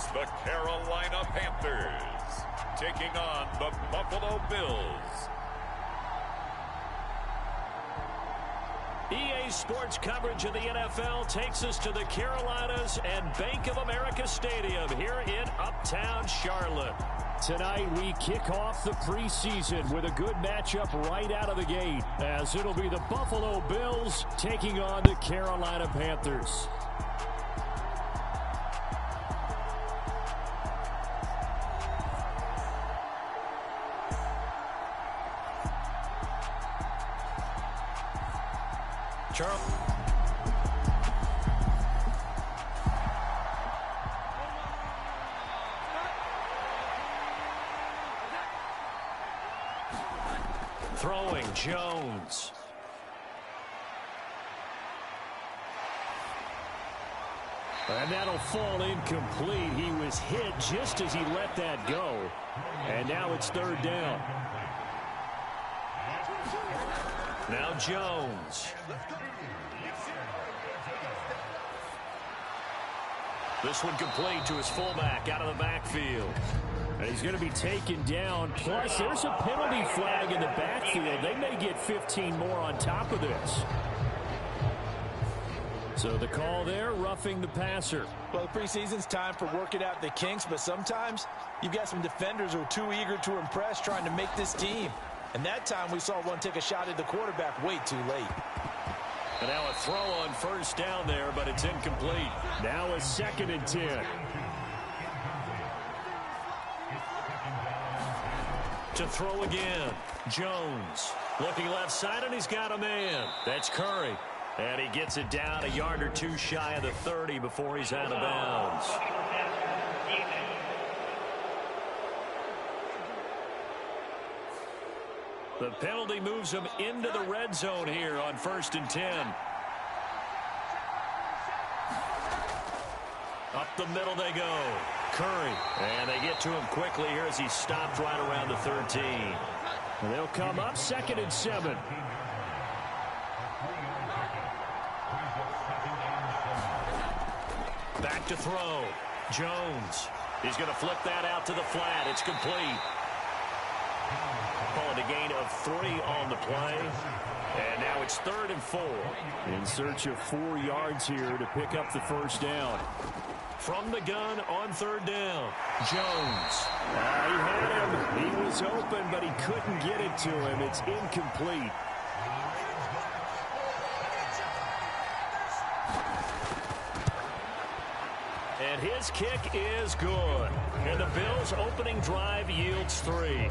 It's the Carolina Panthers taking on the Buffalo Bills. EA Sports coverage of the NFL takes us to the Carolinas and Bank of America Stadium here in Uptown Charlotte. Tonight we kick off the preseason with a good matchup right out of the gate, as it'll be the Buffalo Bills taking on the Carolina Panthers. Throwing Jones. And that'll fall incomplete. He was hit just as he let that go. And now it's third down. Now Jones. This one complete to his fullback out of the backfield. And he's going to be taken down. Plus, there's a penalty flag in the backfield. They may get 15 more on top of this. So the call there, roughing the passer. Well, the preseason's time for working out the kinks, but sometimes you've got some defenders who are too eager to impress, trying to make this team. And that time we saw one take a shot at the quarterback way too late. And now a throw on first down there, but it's incomplete. Now a 2nd and 10. To throw again. Jones looking left side, and he's got a man. That's Curry. And he gets it down a yard or two shy of the 30 before he's out of bounds. The penalty moves him into the red zone here on 1st and 10. Up the middle they go. Curry. And they get to him quickly here as he stopped right around the 13. And they'll come up 2nd and 7. Back to throw. Jones. He's going to flip that out to the flat. It's complete. Call it a gain of 3 on the play. And now it's 3rd and 4. In search of 4 yards here to pick up the first down. From the gun on 3rd down. Jones. He had him. He was open, but he couldn't get it to him. It's incomplete. And his kick is good. And the Bills' opening drive yields 3.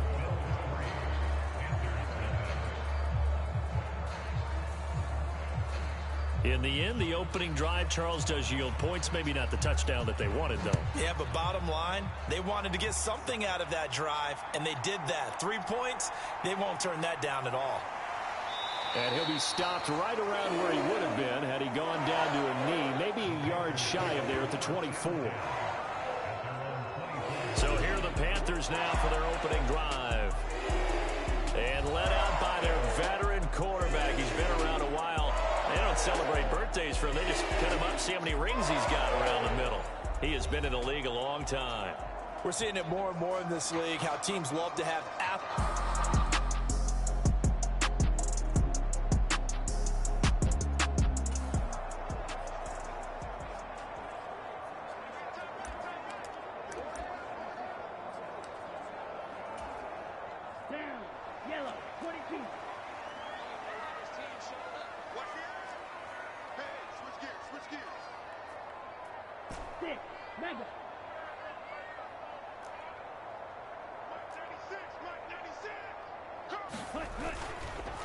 In the end, the opening drive, Charles, does yield points. Maybe not the touchdown that they wanted, though. Yeah, but bottom line, they wanted to get something out of that drive, and they did that. 3 points, they won't turn that down at all. And he'll be stopped right around where he would have been had he gone down to a knee, maybe a yard shy of there at the 24. So here are the Panthers now for their opening drive. And led out by their veteran quarterback. He's been around a while. They don't celebrate birthdays for him. They just cut him up, see how many rings he's got around the middle. He has been in the league a long time. We're seeing it more and more in this league, how teams love to have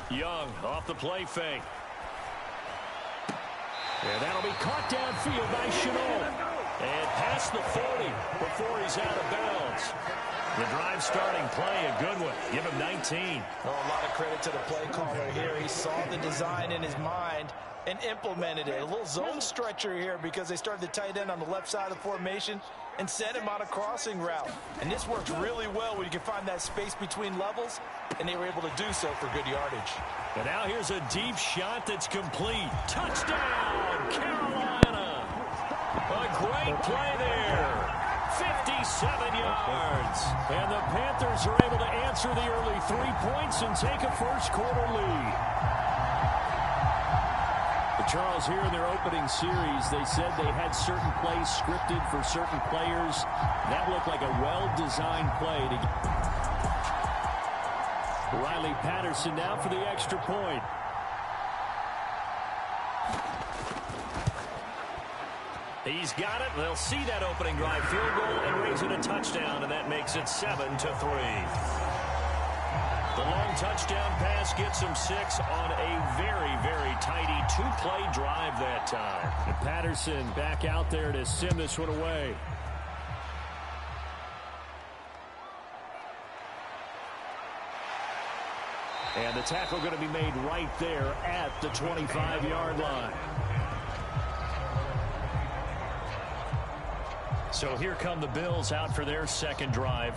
Young off the play fake. And that'll be caught downfield by Chenault. And past the 40 before he's out of bounds. The drive starting play, a good one. Give him 19. Oh, a lot of credit to the play caller here. He saw the design in his mind and implemented it. A little zone stretcher here because they started the tight end on the left side of the formation and sent him on a crossing route. And this works really well when you can find that space between levels, and they were able to do so for good yardage. And now here's a deep shot that's complete. Touchdown, Carolina! A great play there 57 yards. And the Panthers are able to answer the early 3 points and take a first-quarter lead. Charles, here in their opening series, they said they had certain plays scripted for certain players. That looked like a well-designed play. Riley Patterson now for the extra point. He's got it. They'll see that opening drive field goal and raise it a touchdown, and that makes it 7-3. The long touchdown pass gets him 6 on a very, very tidy 2-play drive that time. And Patterson back out there to send this one away. And the tackle going to be made right there at the 25-yard line. So here come the Bills out for their second drive.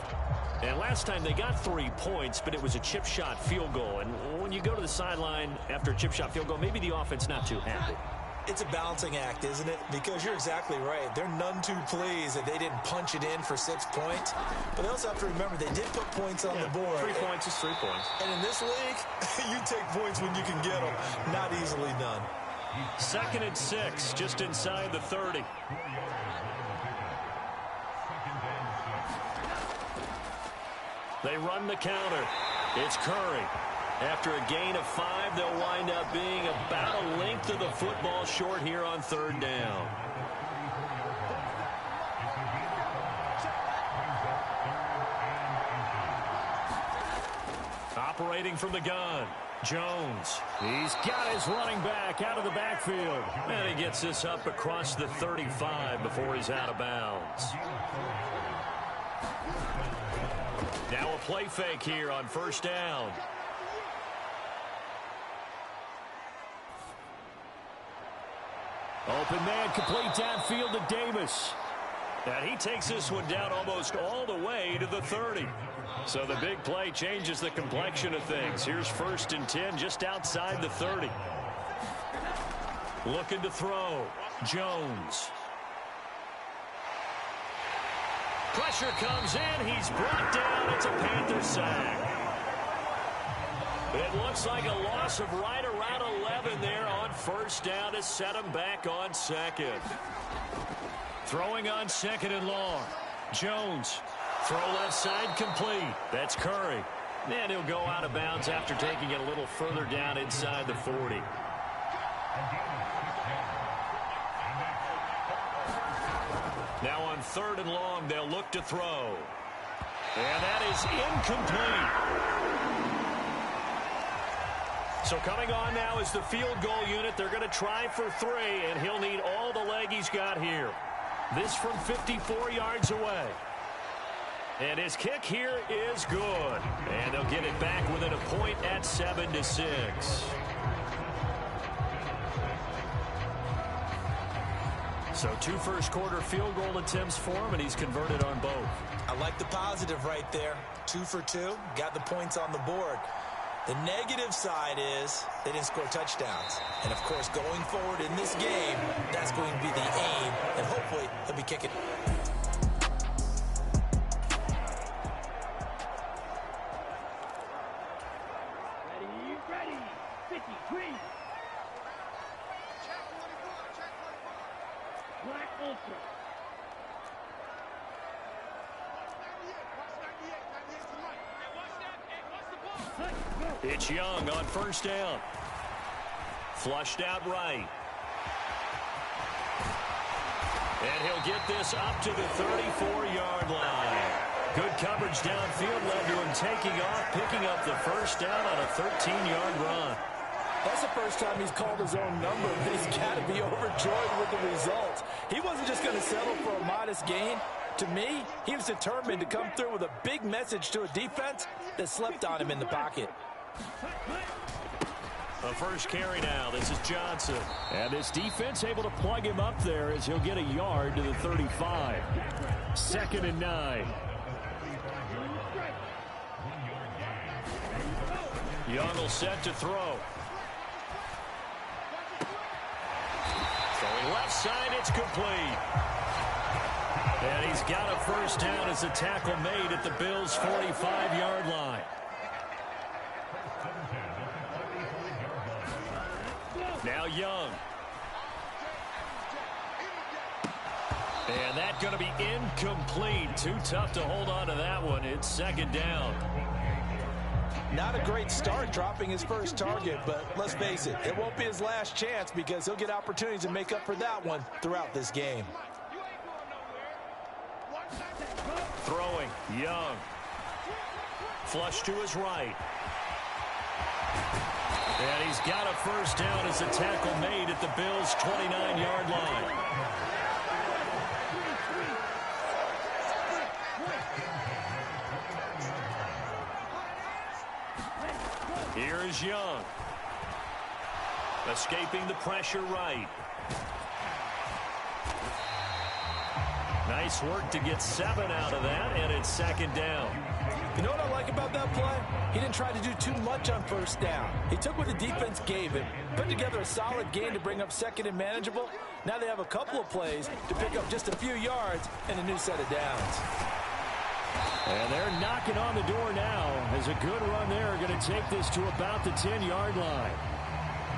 And last time they got 3 points, but it was a chip shot field goal. And when you go to the sideline after a chip shot field goal, maybe the offense not too happy. It's a balancing act, isn't it? Because you're exactly right. They're none too pleased that they didn't punch it in for 6 points. But they also have to remember they did put points on the board. 3 points is 3 points. And in this league, you take points when you can get them. Not easily done. 2nd and 6, just inside the 30. They run the counter. It's Curry. After a gain of 5, they'll wind up being about a length of the football short here on 3rd down. Operating from the gun, Jones. He's got his running back out of the backfield. And he gets this up across the 35 before he's out of bounds. Now a play fake here on 1st down. Open man, complete downfield to Davis. And he takes this one down almost all the way to the 30. So the big play changes the complexion of things. Here's 1st and 10 just outside the 30. Looking to throw. Jones. Pressure comes in. He's brought down. It's a Panther sack. It looks like a loss of right around 11 there on 1st down to set him back on 2nd. Throwing on 2nd and long. Jones. Throw left side complete. That's Curry. And he'll go out of bounds after taking it a little further down inside the 40. Now on 3rd and long, they'll look to throw. And that is incomplete. So coming on now is the field goal unit. They're going to try for 3, and he'll need all the leg he's got here. This from 54 yards away. And his kick here is good. And they'll get it back within a point at 7-6. So 2 first-quarter field goal attempts for him, and he's converted on both. I like the positive right there. 2 for 2. Got the points on the board. The negative side is they didn't score touchdowns. And, of course, going forward in this game, that's going to be the aim. And hopefully he'll be kicking. Ready, 53. Black Ultra. It's Young on 1st down. Flushed out right. And he'll get this up to the 34-yard line. Good coverage downfield led to him taking off, picking up the 1st down on a 13-yard run. That's the first time he's called his own number, but he's got to be overjoyed with the results. He wasn't just going to settle for a modest gain. To me, he was determined to come through with a big message to a defense that slept on him in the pocket. A first carry now. This is Johnson. And this defense able to plug him up there as he'll get a yard to the 35. 2nd and 9. Young will set to throw. Throwing left side, it's complete. And he's got a first down as a tackle made at the Bills' 45-yard line. Now Young. And that's going to be incomplete. Too tough to hold on to that one. It's second down. Not a great start dropping his first target, but let's face it, it won't be his last chance because he'll get opportunities to make up for that one throughout this game. Throwing, Young. Flush to his right. And he's got a first down as a tackle made at the Bills' 29-yard line. Here is Young. Escaping the pressure right. Nice work to get 7 out of that, and it's second down. You know what I like about that play? He didn't try to do too much on first down. He took what the defense gave him, put together a solid game to bring up second and manageable. Now they have a couple of plays to pick up just a few yards and a new set of downs. And they're knocking on the door now as a good run there going to take this to about the 10-yard line.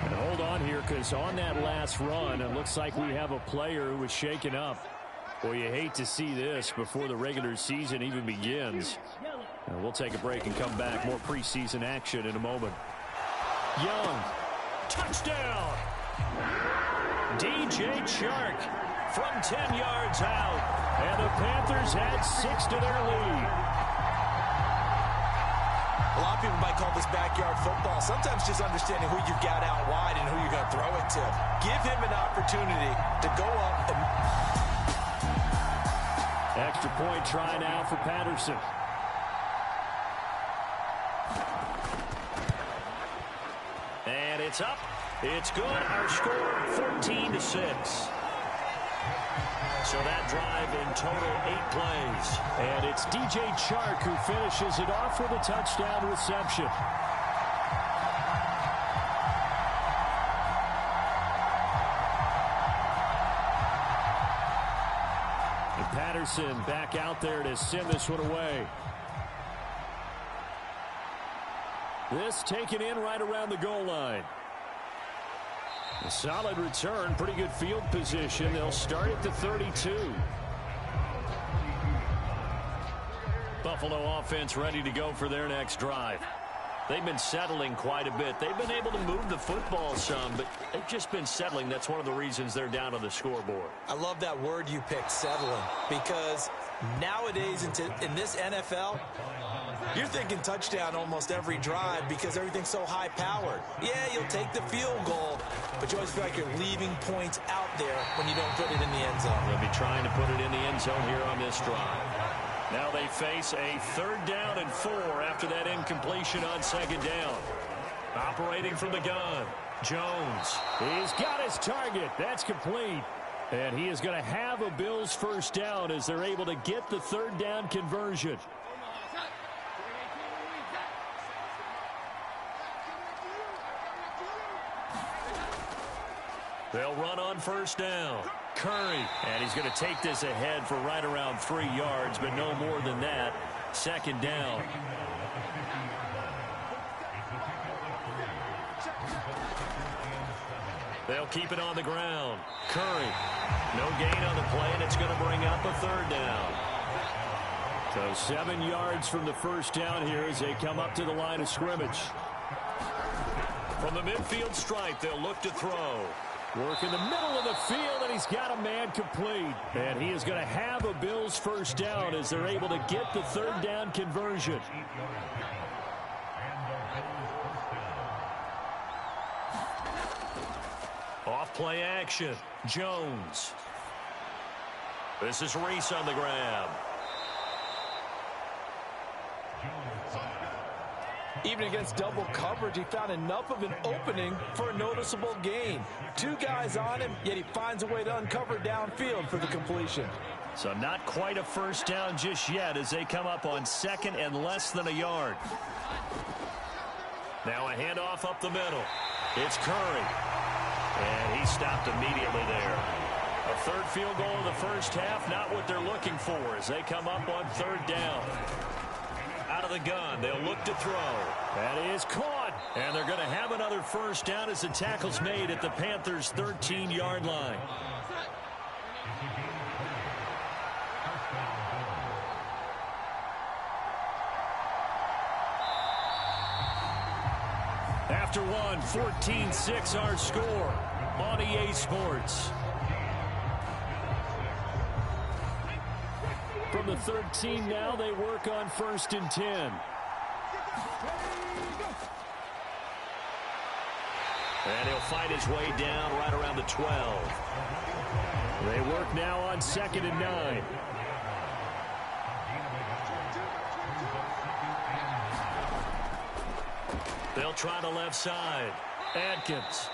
And hold on here because on that last run, it looks like we have a player who was shaken up. Well, you hate to see this before the regular season even begins. And we'll take a break and come back. More preseason action in a moment. Young, touchdown! DJ Chark from 10 yards out. And the Panthers add 6 to their lead. A lot of people might call this backyard football. Sometimes just understanding who you've got out wide and who you're going to throw it to. Give him an opportunity to go up and... Extra point try now for Patterson. And it's up. It's good. Our score 14-6. So that drive in total 8 plays. And it's DJ Chark who finishes it off with a touchdown reception. And Patterson back out there to send this one away. This taken in right around the goal line. A solid return, pretty good field position. They'll start at the 32. Buffalo offense ready to go for their next drive. They've been settling quite a bit. They've been able to move the football some, but they've just been settling. That's one of the reasons they're down on the scoreboard. I love that word you picked, settling, because nowadays in this NFL, you're thinking touchdown almost every drive because everything's so high-powered. Yeah, you'll take the field goal, but you always feel like you're leaving points out there when you don't put it in the end zone. They'll be trying to put it in the end zone here on this drive. Now they face a 3rd down and 4 after that incompletion on 2nd down. Operating from the gun, Jones. He's got his target. That's complete. And he is going to have a Bills first down as they're able to get the 3rd down conversion. They'll run on first down. Curry, and he's going to take this ahead for right around 3 yards, but no more than that. 2nd down. They'll keep it on the ground. Curry, no gain on the play, and it's going to bring up a 3rd down. So 7 yards from the first down here as they come up to the line of scrimmage. From the midfield stripe, they'll look to throw. Work in the middle of the field, and he's got a man complete. And he is going to have a Bills first down as they're able to get the 3rd down conversion. Off play action, Jones. This is Reese on the grab. Even against double coverage, he found enough of an opening for a noticeable gain. 2 guys on him, yet he finds a way to uncover downfield for the completion. So not quite a first down just yet as they come up on 2nd and less than a yard. Now a handoff up the middle. It's Curry. And he stopped immediately there. A third field goal in the first half, not what they're looking for as they come up on third down. Out of the gun, they'll look to throw. That is caught. And they're going to have another first down as the tackle's made at the Panthers' 13-yard line. After one, 14-6 our score on EA Sports. From the 13 now, they work on 1st and 10. And he'll fight his way down right around the 12. They work now on 2nd and 9. They'll try the left side. Adkins.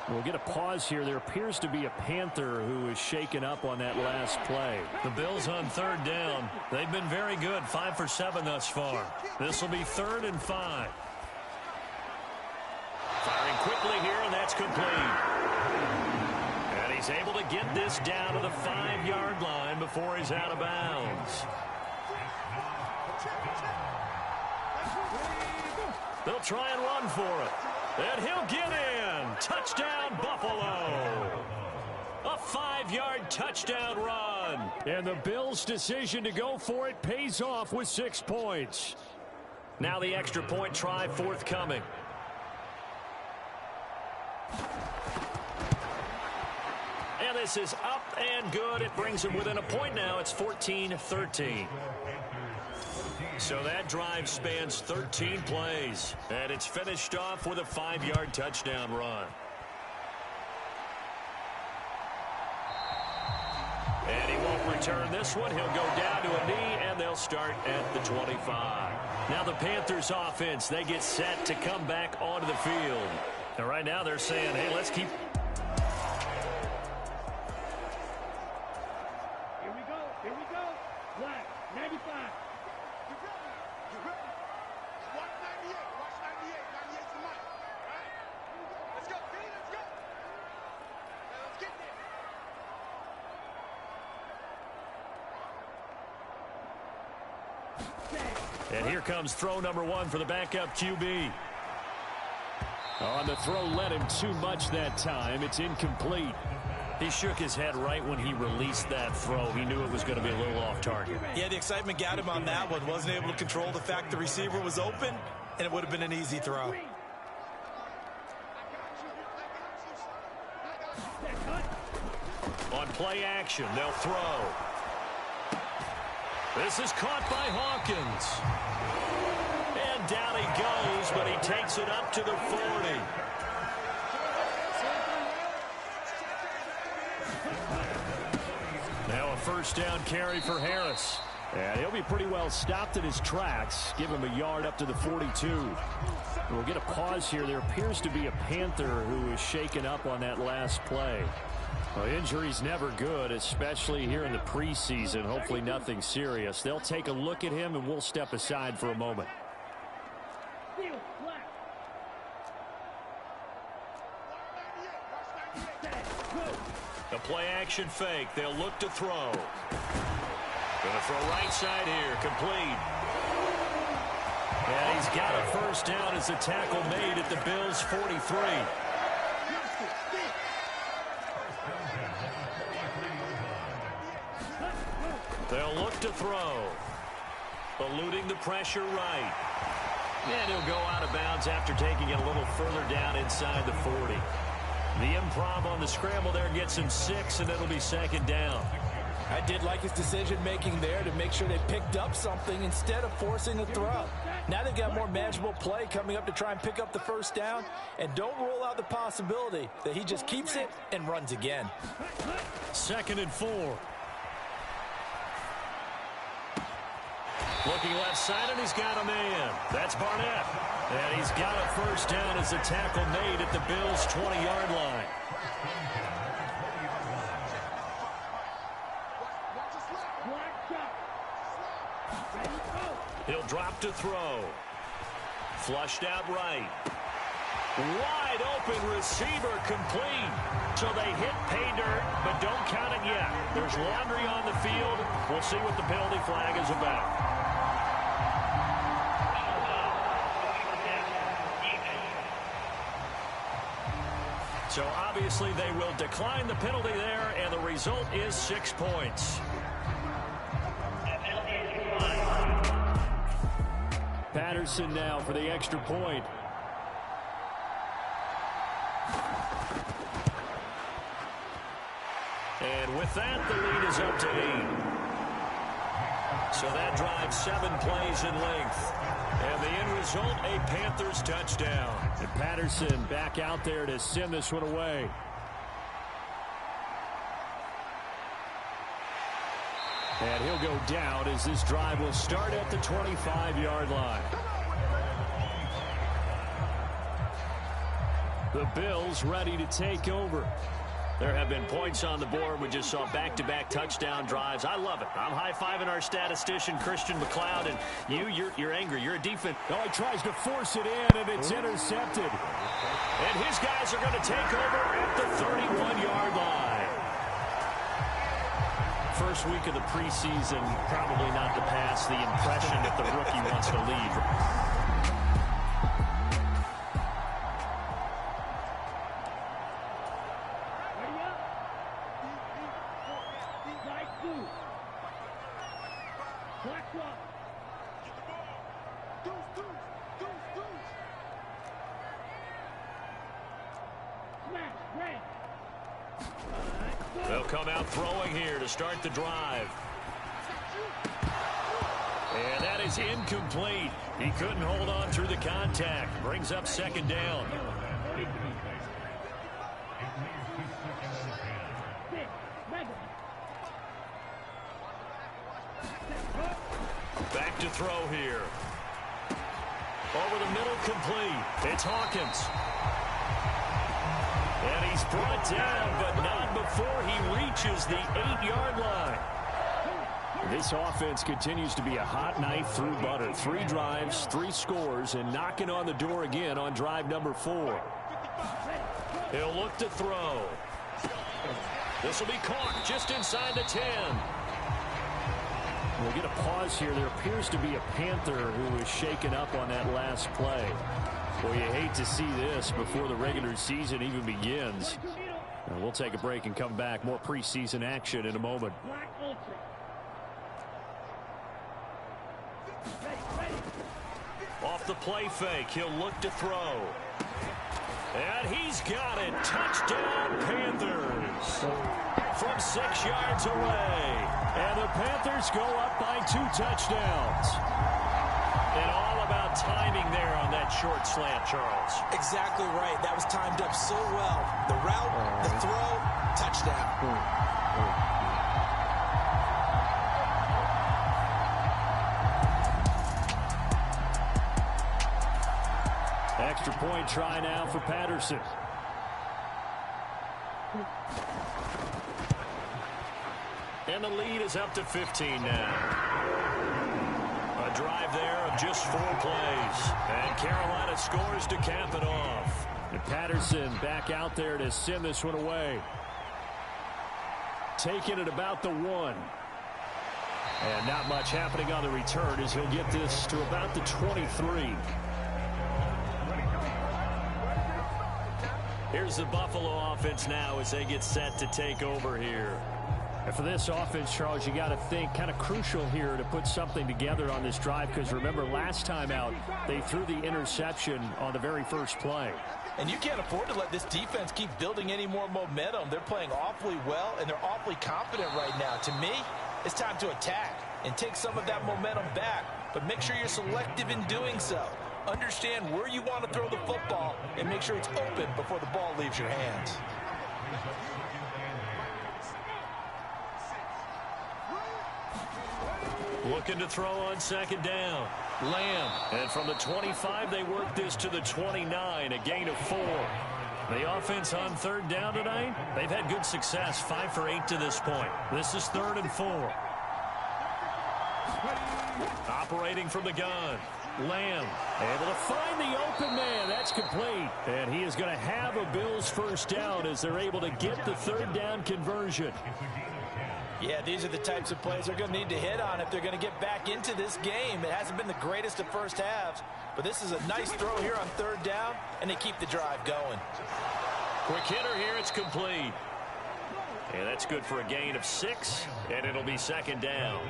We'll get a pause here. There appears to be a Panther who is shaken up on that last play. The Bills on third down. They've been very good, 5 for 7 thus far. This will be 3rd and 5. Firing quickly here, and that's complete. And he's able to get this down to the 5-yard line before he's out of bounds. They'll try and run for it. And he'll get in. Touchdown, Buffalo. A 5-yard touchdown run. And the Bills' decision to go for it pays off with 6 points. Now the extra point try forthcoming. And this is up and good. It brings them within a point now. It's 14-13. So that drive spans 13 plays, and it's finished off with a 5-yard touchdown run. And he won't return this one. He'll go down to a knee, and they'll start at the 25. Now the Panthers offense, they get set to come back onto the field. And right now they're saying, hey, let's keep... Here we go. Black, 95. And here comes throw number 1 for the backup QB. On the throw, led him too much that time. It's incomplete. He shook his head right when he released that throw. He knew it was going to be a little off target. Yeah, the excitement got him on that one. Wasn't able to control the fact the receiver was open, and it would have been an easy throw. On play action, they'll throw. This is caught by Hawkins. And down he goes, but he takes it up to the 40. Now a first down carry for Harris. And he'll be pretty well stopped in his tracks. Give him a yard up to the 42. We'll get a pause here. There appears to be a Panther who is shaken up on that last play. Well, injury's never good, especially here in the preseason. Hopefully nothing serious. They'll take a look at him, and we'll step aside for a moment. The play action fake. They'll look to throw. Going to throw right side here. Complete. And he's got a first down as the tackle made at the Bills' 43. They'll look to throw. Eluding the pressure right. And he'll go out of bounds after taking it a little further down inside the 40. The improv on the scramble there gets him 6, and it'll be 2nd down. I did like his decision-making there to make sure they picked up something instead of forcing a throw. Now they've got more manageable play coming up to try and pick up the first down, and don't rule out the possibility that he just keeps it and runs again. 2nd and 4. Looking left side, and he's got a man. That's Barnett. And he's got a first down as the tackle made at the Bills' 20-yard line. He'll drop to throw. Flushed out right. Wide open receiver complete. So they hit pay dirt, but don't count it yet. There's laundry on the field. We'll see what the penalty flag is about. So obviously they will decline the penalty there, and the result is 6 points. Patterson now for the extra point. And with that, the lead is up to 8. So that drives 7 plays in length. And the end result, a Panthers touchdown. And Patterson back out there to send this one away. And he'll go down as this drive will start at the 25-yard line. The Bills ready to take over. There have been points on the board. We just saw back-to-back touchdown drives. I love it. I'm high-fiving our statistician, Christian McLeod, and you're angry. You're a defense. Oh, he tries to force it in, and it's intercepted. And his guys are going to take over at the 31-yard line. First week of the preseason, probably not to pass the impression that the rookie wants to leave. They'll come out throwing here to start the drive. And that is incomplete. He couldn't hold on through the contact. Brings up second down. Back to throw here. Over the middle, complete. It's Hawkins. And he's brought down, but not before he reaches the 8-yard line. This offense continues to be a hot knife through butter. 3 drives, 3 scores, and knocking on the door again on drive number 4. He'll look to throw. This will be caught just inside the 10. We'll get a pause here. There appears to be a Panther who was shaken up on that last play. Well, you hate to see this before the regular season even begins. And we'll take a break and come back. More preseason action in a moment. Off the play fake, he'll look to throw. And he's got it. Touchdown, Panthers. From 6 yards away. And the Panthers go up by 2 touchdowns. And all about timing there on that short slant, Charles. Exactly right. That was timed up so well. The route, the throw, touchdown. Extra point try now for Patterson. And the lead is up to 15 now. A drive there of just 4 plays. And Carolina scores to cap it off. And Patterson back out there to send this one away. Taking it about the 1. And not much happening on the return as he'll get this to about the 23. Here's the Buffalo offense now as they get set to take over here. And for this offense, Charles, you got to think kind of crucial here to put something together on this drive, because remember last time out they threw the interception on the very first play. And you can't afford to let this defense keep building any more momentum. They're playing awfully well, and they're awfully confident right now. To me, it's time to attack and take some of that momentum back, but make sure you're selective in doing so. Understand where you want to throw the football and make sure it's open before the ball leaves your hands. Looking to throw on second down. Lamb. And from the 25, they work this to the 29, a gain of 4. The offense on third down tonight, they've had good success, 5 for 8 to this point. This is 3rd and 4. Operating from the gun. Lamb able to find the open man. That's complete. And he is going to have a Bills first down as they're able to get the third down conversion. Yeah, these are the types of plays they're going to need to hit on if they're going to get back into this game. It hasn't been the greatest of first halves, but this is a nice throw here on third down, and they keep the drive going. Quick hitter here. It's complete. And that's good for a gain of 6, and it'll be second down.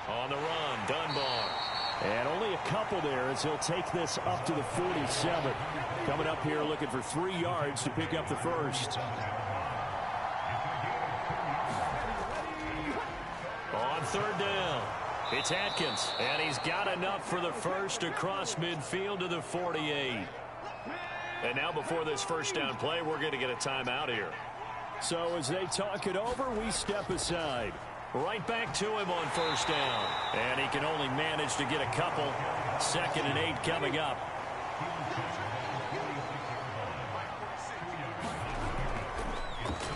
On the run, Dunbar. And only a couple there as he'll take this up to the 47. Coming up here looking for 3 yards to pick up the first. On third down, it's Atkins. And he's got enough for the first across midfield to the 48. And now before this first down play, we're going to get a timeout here. So as they talk it over, we step aside. Right back to him on first down. And he can only manage to get a couple. 2nd and 8 coming up.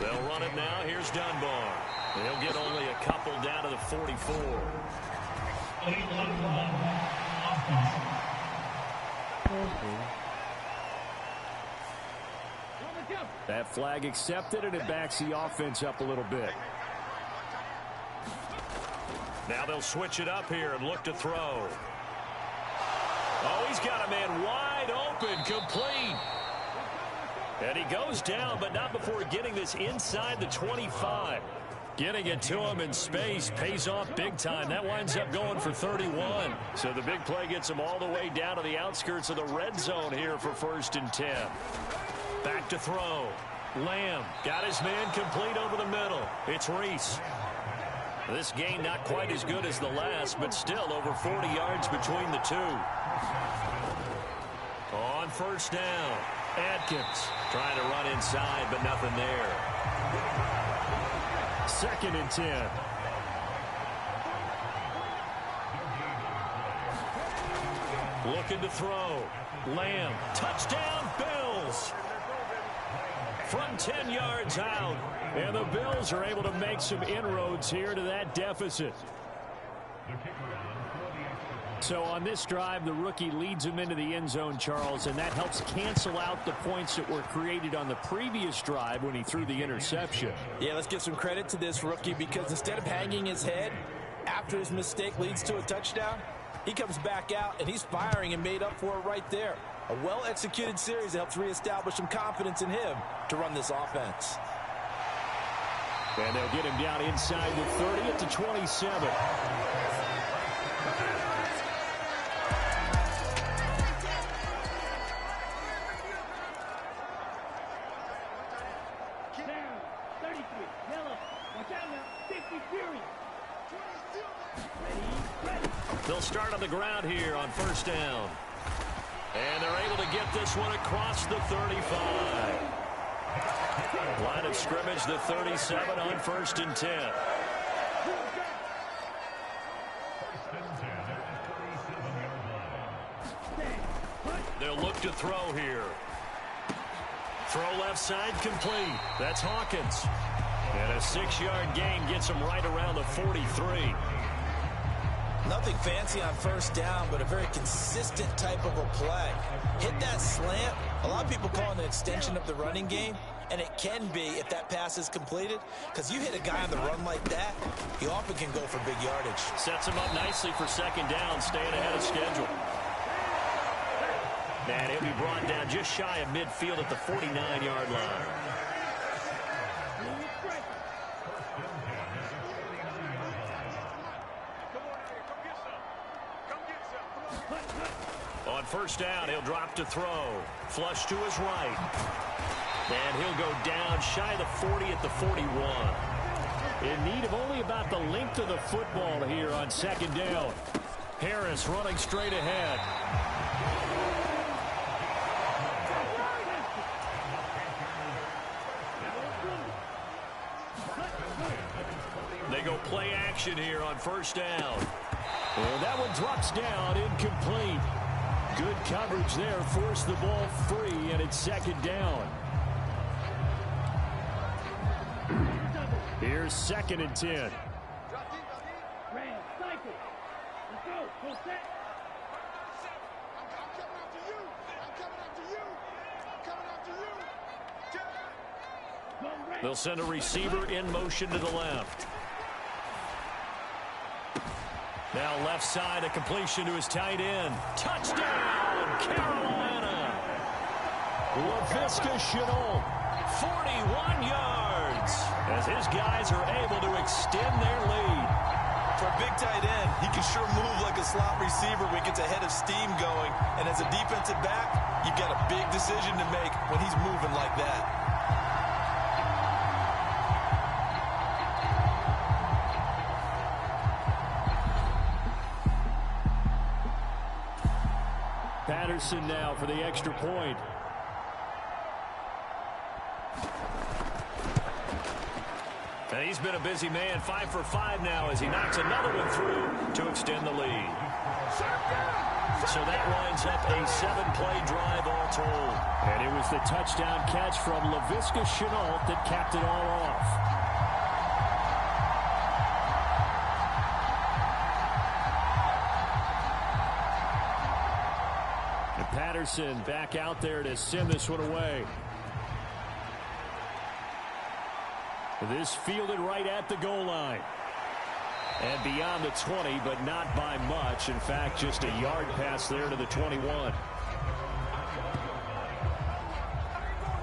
They'll run it now. Here's Dunbar. He'll get only a couple down to the 44. That flag accepted, and it backs the offense up a little bit. Now they'll switch it up here and look to throw. Oh, he's got a man wide open, complete. And he goes down, but not before getting this inside the 25. Getting it to him in space pays off big time. That winds up going for 31. So the big play gets him all the way down to the outskirts of the red zone here for 1st and 10. Back to throw. Lamb got his man complete over the middle. It's Reese. This game not quite as good as the last, but still over 40 yards between the two. On first down, Atkins trying to run inside, but nothing there. 2nd and 10. Looking to throw. Lamb, touchdown Bills. From 10 yards out. And the Bills are able to make some inroads here to that deficit. So on this drive, the rookie leads him into the end zone, Charles, and that helps cancel out the points that were created on the previous drive when he threw the interception. Yeah, let's give some credit to this rookie because instead of hanging his head after his mistake leads to a touchdown, he comes back out and he's firing and made up for it right there. A well-executed series that helps reestablish some confidence in him to run this offense. And they'll get him down inside the 30 at the 27. They'll start on the ground here on first down. And they're able to get this one across the 35. Line of scrimmage, the 37 on 1st and 10. They'll look to throw here. Throw left side complete. That's Hawkins. And a 6-yard gain gets him right around the 43. Nothing fancy on first down, but a very consistent type of a play. Hit that slant. A lot of people call it an extension of the running game, and it can be if that pass is completed, because you hit a guy on the run like that, he often can go for big yardage. Sets him up nicely for second down, staying ahead of schedule. And he'll be brought down just shy of midfield at the 49-yard line. On first down, he'll drop to throw. Flush to his right. And he'll go down shy of the 40 at the 41. In need of only about the length of the football here on second down. Harris running straight ahead. They go play action here on first down. And that one drops down incomplete. Good coverage there. Forced the ball free, and it's second down. Here's 2nd and 10. Ram, cycle. Let's go. Full set. They'll send a receiver in motion to the left. Now left side, a completion to his tight end. Touchdown, Carolina. LaVisca Chenault, 41 yards, as his guys are able to extend their lead. For a big tight end, he can sure move like a slot receiver when he gets a head of steam going. And as a defensive back, you've got a big decision to make when he's moving like that. Patterson now for the extra point. And he's been a busy man, 5 for 5 now as he knocks another one through to extend the lead. So that winds up a 7-play drive all told. And it was the touchdown catch from LaVisca Chenault that capped it all off. And Patterson back out there to send this one away. This fielded right at the goal line. And beyond the 20, but not by much. In fact, just a yard pass there to the 21.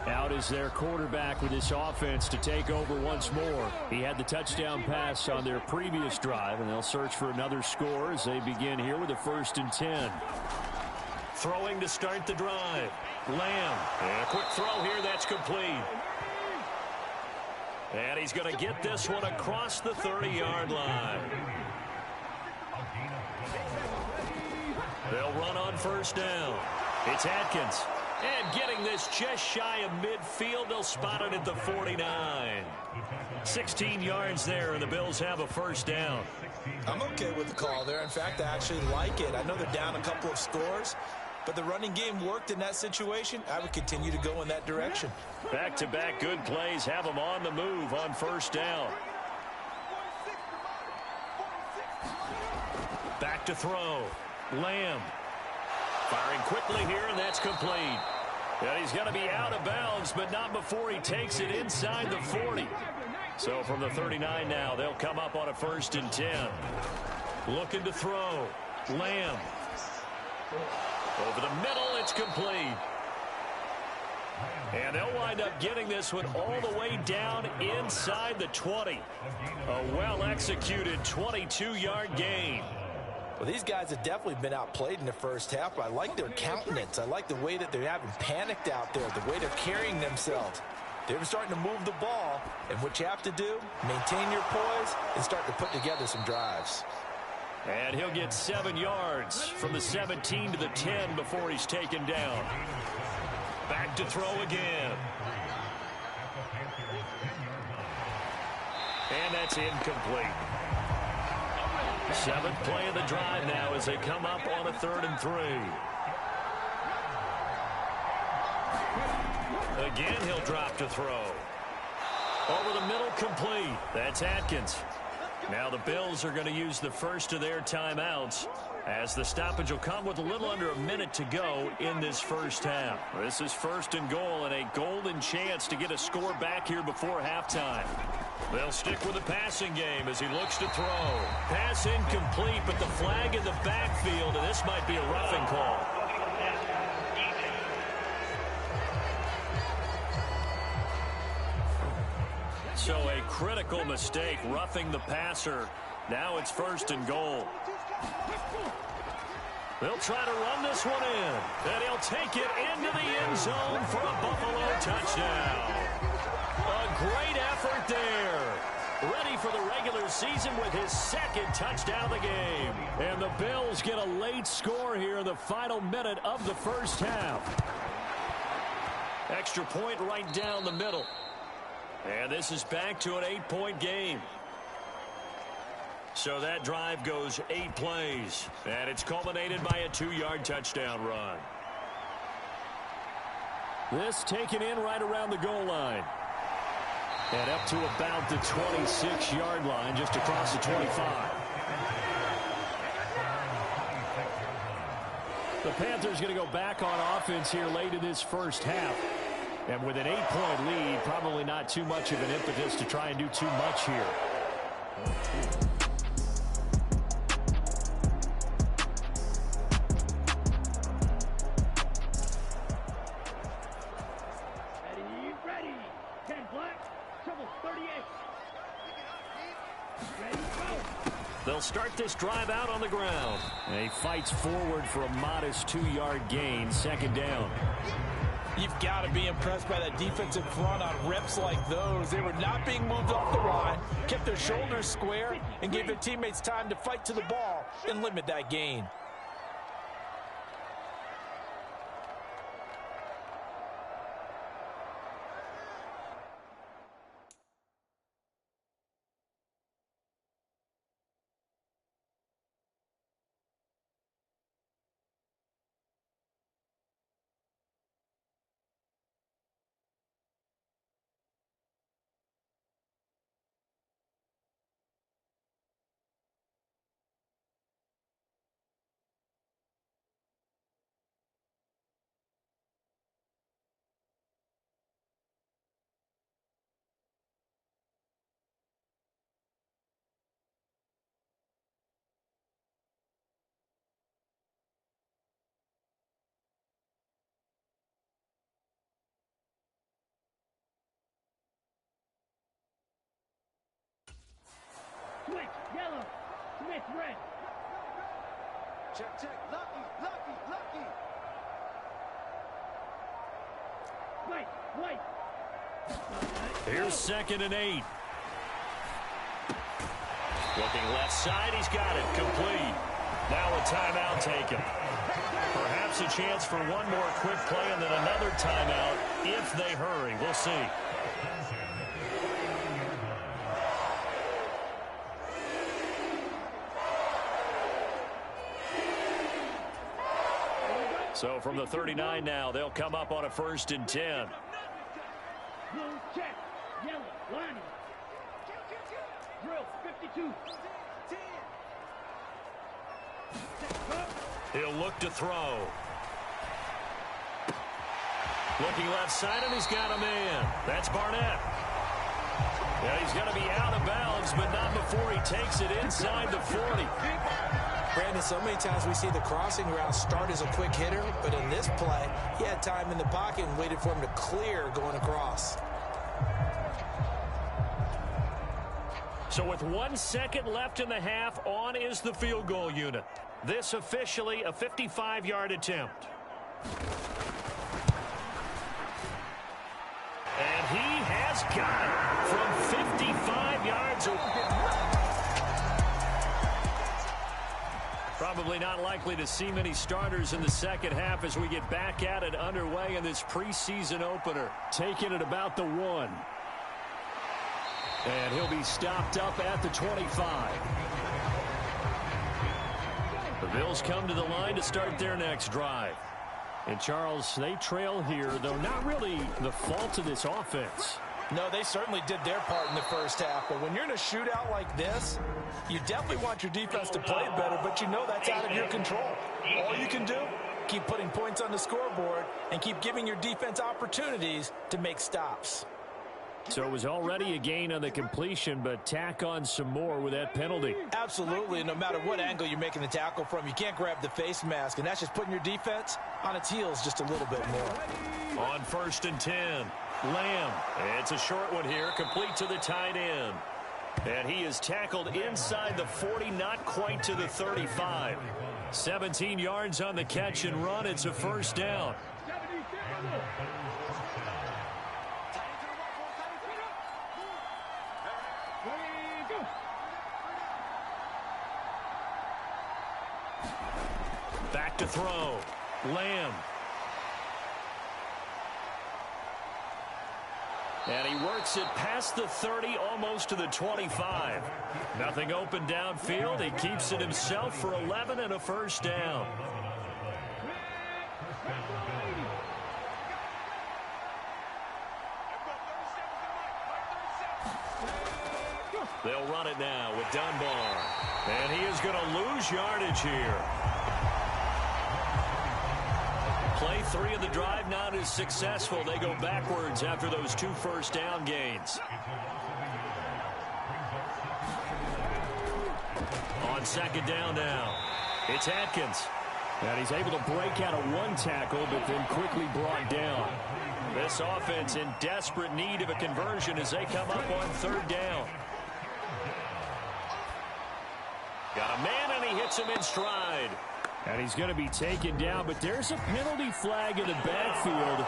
Out is their quarterback with this offense to take over once more. He had the touchdown pass on their previous drive, and they'll search for another score as they begin here with a 1st and 10. Throwing to start the drive. Lamb. And a quick throw here that's complete. And he's going to get this one across the 30-yard line. They'll run on 1st down. It's Atkins. And getting this just shy of midfield, they'll spot it at the 49. 16 yards there, and the Bills have a 1st down. I'm okay with the call there. In fact, I actually like it. I know they're down a couple of scores, but the running game worked in that situation. I would continue to go in that direction. Back-to-back good plays have them on the move on 1st down. Back to throw. Lamb. Firing quickly here, and that's complete. And he's going to be out of bounds, but not before he takes it inside the 40. So from the 39 now, they'll come up on a 1st and 10. Looking to throw. Lamb. Over the middle, it's complete. And they'll wind up getting this one all the way down inside the 20. A well-executed 22-yard gain. Well, these guys have definitely been outplayed in the first half, but I like their countenance. I like the way that they're having panicked out there, the way they're carrying themselves. They're starting to move the ball, and what you have to do, maintain your poise and start to put together some drives. And he'll get 7 yards from the 17 to the 10 before he's taken down. Back to throw again. And that's incomplete. 7th play of the drive now as they come up on a 3rd and 3. Again, he'll drop to throw. Over the middle, complete. That's Atkins. Now the Bills are going to use the first of their timeouts as the stoppage will come with a little under a minute to go in this first half. This is 1st and goal and a golden chance to get a score back here before halftime. They'll stick with the passing game as he looks to throw. Pass incomplete, but the flag in the backfield, and this might be a roughing call. So a critical mistake, roughing the passer. Now it's 1st and goal. They'll try to run this one in, and he'll take it into the end zone for a Buffalo touchdown. A great effort there. Ready for the regular season with his 2nd touchdown of the game. And the Bills get a late score here in the final minute of the first half. Extra point right down the middle. And this is back to an 8-point game. So that drive goes 8 plays, and it's culminated by a 2-yard touchdown run. This taken in right around the goal line. And up to about the 26-yard line, just across the 25. The Panthers going to go back on offense here late in this first half. And with an 8-point lead, probably not too much of an impetus to try and do too much here. Ready. 10 black, trouble 38. Ready, go. They'll start this drive out on the ground. And he fights forward for a modest 2-yard gain, second down. You've got to be impressed by that defensive front on reps like those. They were not being moved off the line, kept their shoulders square, and gave their teammates time to fight to the ball and limit that gain. Switch, yellow. Smith, red. Check, check. Lucky. White. Here's 2nd and 8. Looking left side, he's got it. Complete. Now a timeout taken. Perhaps a chance for one more quick play and then another timeout if they hurry. We'll see. So from the 39 now, they'll come up on a 1st and 10. Blue, check. Yellow, lining. Drill, 52. He'll look to throw. Looking left side, and he's got a man. That's Barnett. Yeah, he's going to be out of bounds, but not before he takes it inside the 40. Brandon, so many times we see the crossing route start as a quick hitter, but in this play, he had time in the pocket and waited for him to clear going across. So with 1 second left in the half, on is the field goal unit. This officially a 55-yard attempt. And he has got it from 55 yards away. Probably not likely to see many starters in the second half as we get back at it underway in this preseason opener. Taking it about the 1. And he'll be stopped up at the 25. The Bills come to the line to start their next drive. And Charles, they trail here, though not really the fault of this offense. No, they certainly did their part in the first half, but when you're in a shootout like this, you definitely want your defense to play better, but you know that's out of your control. All you can do, keep putting points on the scoreboard and keep giving your defense opportunities to make stops. So it was already a gain on the completion, but tack on some more with that penalty. Absolutely, and no matter what angle you're making the tackle from, you can't grab the face mask, and that's just putting your defense on its heels just a little bit more. On 1st and 10, Lamb. It's a short one here, complete to the tight end. And he is tackled inside the 40, not quite to the 35. 17 yards on the catch and run. It's a 1st down. Back to throw. Lamb. And he works it past the 30, almost to the 25. Nothing open downfield. He keeps it himself for 11 and a first down. They'll run it now with Dunbar. And he is going to lose yardage here. Play 3 of the drive not as successful. They go backwards after those 2 first down gains. On second down now, it's Atkins. And he's able to break out of 1 tackle, but then quickly brought down. This offense in desperate need of a conversion as they come up on 3rd down. Got a man, and he hits him in stride. And he's going to be taken down, but there's a penalty flag in the backfield.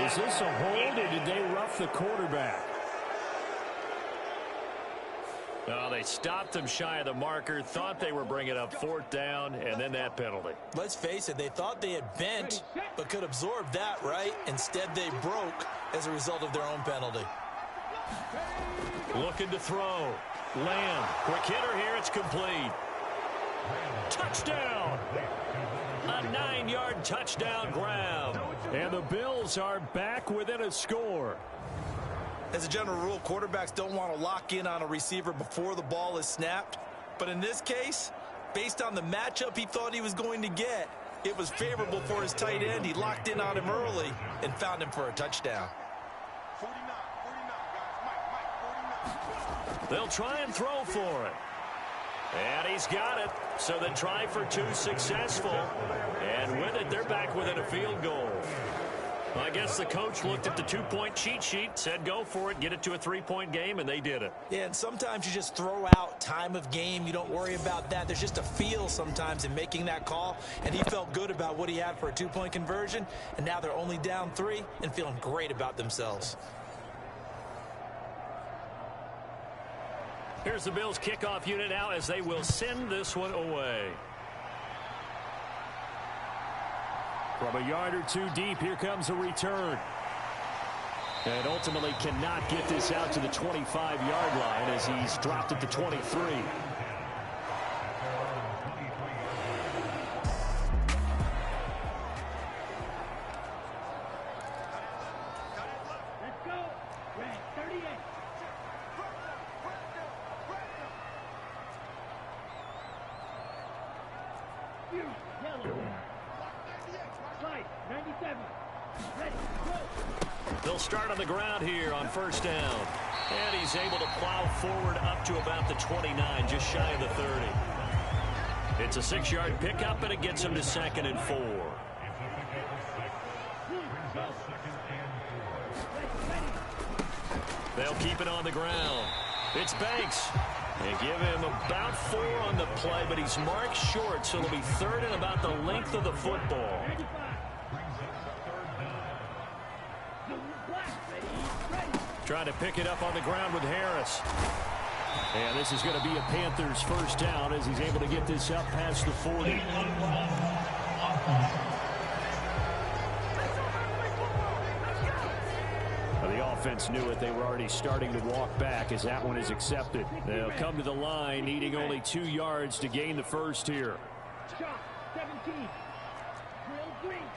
Is this a hold, or did they rough the quarterback? Oh, they stopped him shy of the marker, thought they were bringing up 4th down, and then that penalty. Let's face it, they thought they had bent, but could absorb that, right? Instead, they broke as a result of their own penalty. Looking to throw. Lamb, quick hitter here, it's complete. Touchdown! A 9-yard touchdown grab. And the Bills are back within a score. As a general rule, quarterbacks don't want to lock in on a receiver before the ball is snapped. But in this case, based on the matchup he thought he was going to get, it was favorable for his tight end. He locked in on him early and found him for a touchdown. 49, guys. Mike, 49. They'll try and throw for it. And he's got it. So the try for 2 successful. And with it, they're back within a field goal. I guess the coach looked at the 2-point cheat sheet, said go for it, get it to a 3-point game, and they did it. Yeah, and sometimes you just throw out time of game. You don't worry about that. There's just a feel sometimes in making that call, and he felt good about what he had for a 2-point conversion, and now they're only down 3 and feeling great about themselves. Here's the Bills' kickoff unit now as they will send this one away. From a yard or 2 deep, here comes a return. And ultimately cannot get this out to the 25-yard line as he's dropped at the 23. Let's go. Red 38. Yellow. White 97. Ready, go. They'll start on the ground here on first down. And he's able to plow forward up to about the 29, just shy of the 30. It's a 6-yard pickup, and it gets him to 2nd and 4. They'll keep it on the ground. It's Banks. They give him about 4 on the play, but he's marked short, so it'll be 3rd and about the length of the football. Trying to pick it up on the ground with Harris. And this is going to be a Panthers first down as he's able to get this up past the 40. The offense knew it. They were already starting to walk back as that one is accepted. They'll come to the line, needing only 2 yards to gain the first here. Shot 17. Drill green.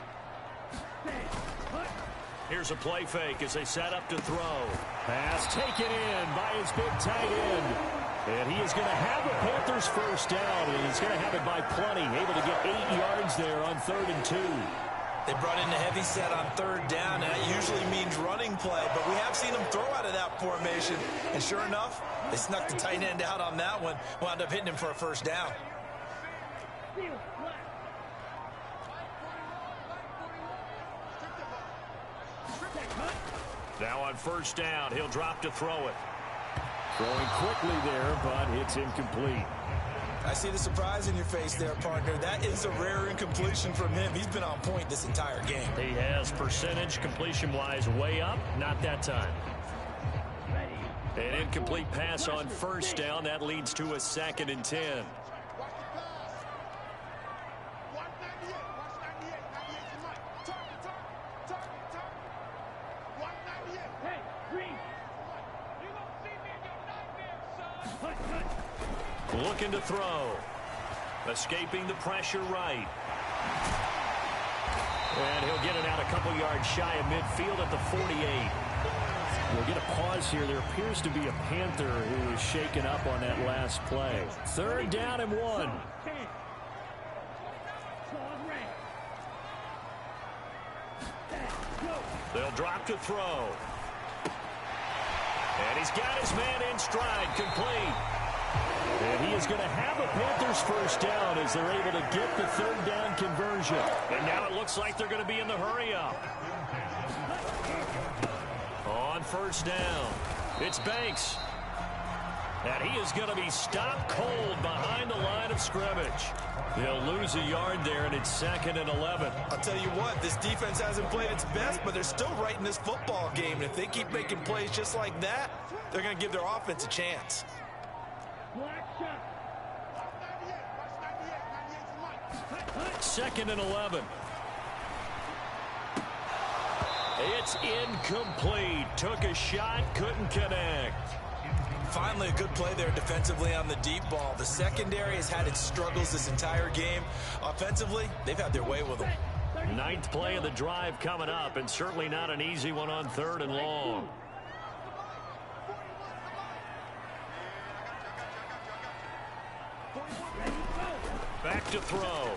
Here's a play fake as they set up to throw. Pass taken in by his big tight end. And he is going to have the Panthers first down, and he's going to have it by plenty. Able to get 8 yards there on 3rd and 2. They brought in the heavy set on 3rd down, and that usually means running play, but we have seen them throw out of that formation. And sure enough, they snuck the tight end out on that one, wound up hitting him for a first down. Now on first down, he'll drop to throw it. Throwing quickly there, but it's incomplete. I see the surprise in your face there, partner. That is a rare incompletion from him. He's been on point this entire game. He has percentage completion-wise way up, not that time. An incomplete pass on first down. That leads to a 2nd and 10. Hey, green. Looking to throw. Escaping the pressure right. And he'll get it out a couple yards shy of midfield at the 48. We'll get a pause here. There appears to be a Panther who is shaken up on that last play. 3rd down and 1. They'll drop to throw. And he's got his man in stride, complete. And he is going to have a Panthers first down as they're able to get the 3rd down conversion. And now it looks like they're going to be in the hurry up. On 1st down, it's Banks. And he is going to be stopped cold behind the line of scrimmage. They'll lose a yard there, and it's 2nd and 11. I'll tell you what, this defense hasn't played its best, but they're still right in this football game. And if they keep making plays just like that, they're going to give their offense a chance. 2nd and 11. It's incomplete. Took a shot, couldn't connect. Finally, a good play there defensively on the deep ball. The secondary has had its struggles this entire game. Offensively, they've had their way with them. 9th play of the drive coming up, and certainly not an easy one on 3rd and long. Back to throw.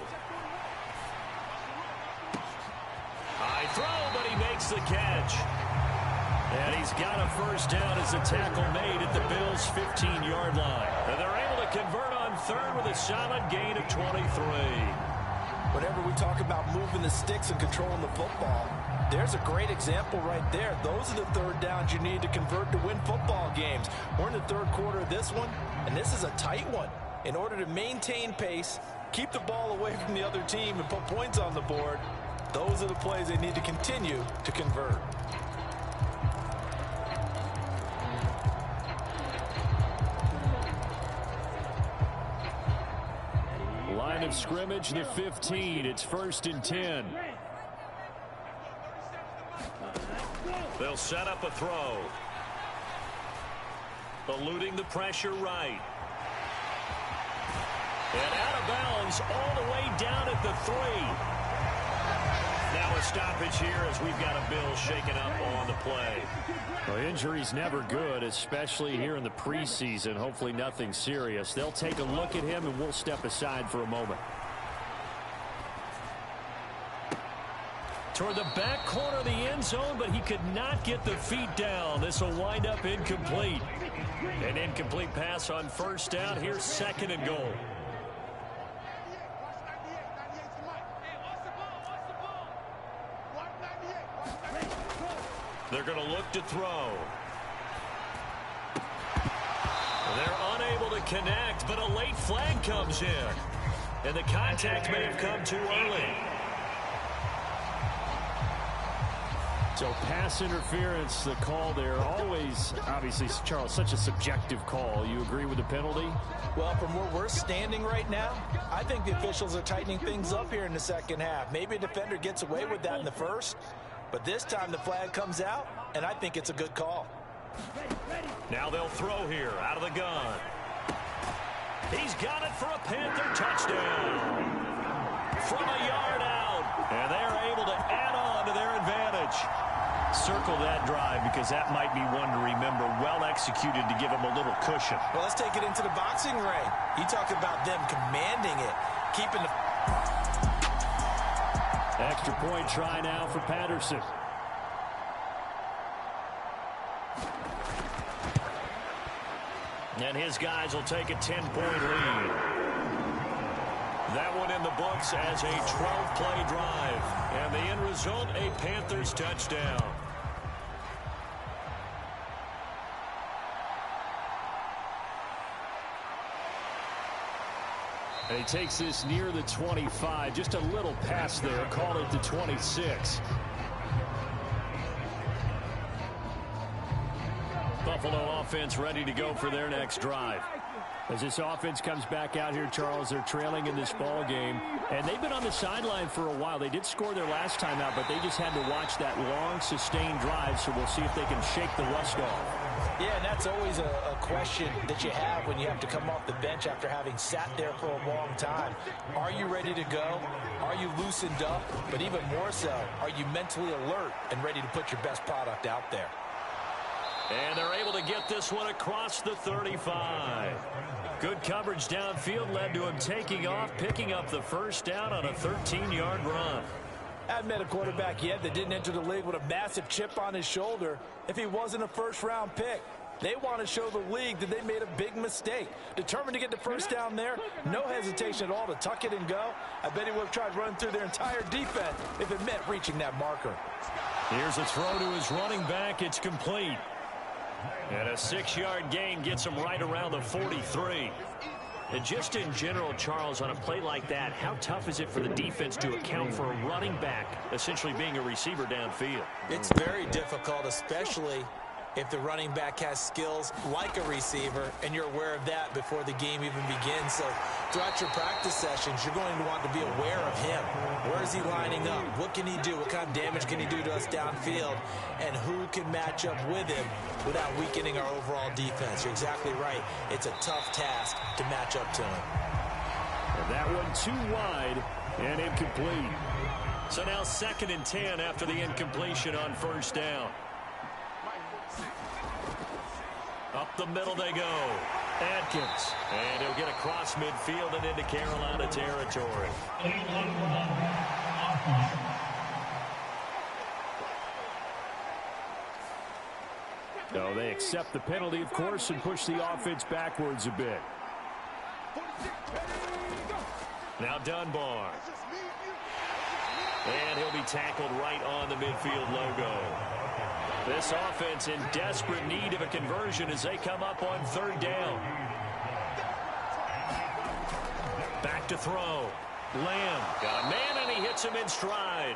High throw, but he makes the catch. And he's got a first down as the tackle made at the Bills' 15-yard line. And they're able to convert on 3rd with a solid gain of 23. Whenever we talk about moving the sticks and controlling the football, there's a great example right there. Those are the 3rd downs you need to convert to win football games. We're in the 3rd quarter of this one, and this is a tight one. In order to maintain pace, keep the ball away from the other team, and put points on the board, those are the plays they need to continue to convert. Line of scrimmage, the 15. It's 1st and 10. They'll set up a throw. Eluding the pressure right. And out of bounds all the way down at the 3. Now a stoppage here as we've got a Bill shaken up on the play. Well, injury's never good, especially here in the preseason. Hopefully nothing serious. They'll take a look at him, and we'll step aside for a moment. Toward the back corner of the end zone, but he could not get the feet down. This will wind up incomplete. An incomplete pass on 1st down. Here's 2nd and goal. They're going to look to throw. They're unable to connect, but a late flag comes in. And the contact may have come too early. So pass interference, the call there. Always, obviously, Charles, such a subjective call. You agree with the penalty? Well, from where we're standing right now, I think the officials are tightening things up here in the 2nd half. Maybe a defender gets away with that in the 1st. But this time the flag comes out, and I think it's a good call. Now they'll throw here out of the gun. He's got it for a Panther touchdown. From a yard out. And they're able to add on to their advantage. Circle that drive because that might be one to remember. Well executed to give them a little cushion. Well, let's take it into the boxing ring. You talk about them commanding it, keeping the... Extra point try now for Patterson. And his guys will take a 10-point lead. That one in the books as a 12-play drive. And the end result, a Panthers touchdown. And he takes this near the 25. Just a little pass there. Call it the 26. Buffalo offense ready to go for their next drive. As this offense comes back out here, Charles, they're trailing in this ball game, and they've been on the sideline for a while. They did score their last time out, but they just had to watch that long, sustained drive, so we'll see if they can shake the rust off. Yeah, and that's always a question that you have when you have to come off the bench after having sat there for a long time. Are you ready to go? Are you loosened up? But even more so, are you mentally alert and ready to put your best product out there? And they're able to get this one across the 35. Good coverage downfield led to him taking off, picking up the first down on a 13-yard run. I haven't met a quarterback yet that didn't enter the league with a massive chip on his shoulder if he wasn't a first-round pick. They want to show the league that they made a big mistake. Determined to get the first down there, no hesitation at all to tuck it and go. I bet he would have tried running through their entire defense if it meant reaching that marker. Here's a throw to his running back. It's complete. And a 6-yard gain gets him right around the 43. And just in general, Charles, on a play like that, how tough is it for the defense to account for a running back essentially being a receiver downfield? It's very difficult, especially if the running back has skills like a receiver, and you're aware of that before the game even begins. So throughout your practice sessions, you're going to want to be aware of him. Where is he lining up? What can he do? What kind of damage can he do to us downfield? And who can match up with him without weakening our overall defense? You're exactly right. It's a tough task to match up to him. And that one too wide and incomplete. So now 2nd and 10 after the incompletion on first down. Up the middle they go. Atkins. And he'll get across midfield and into Carolina territory. So they accept the penalty, of course, and push the offense backwards a bit. Now Dunbar. And he'll be tackled right on the midfield logo. This offense in desperate need of a conversion as they come up on 3rd down. Back to throw. Lamb got a man, and he hits him in stride.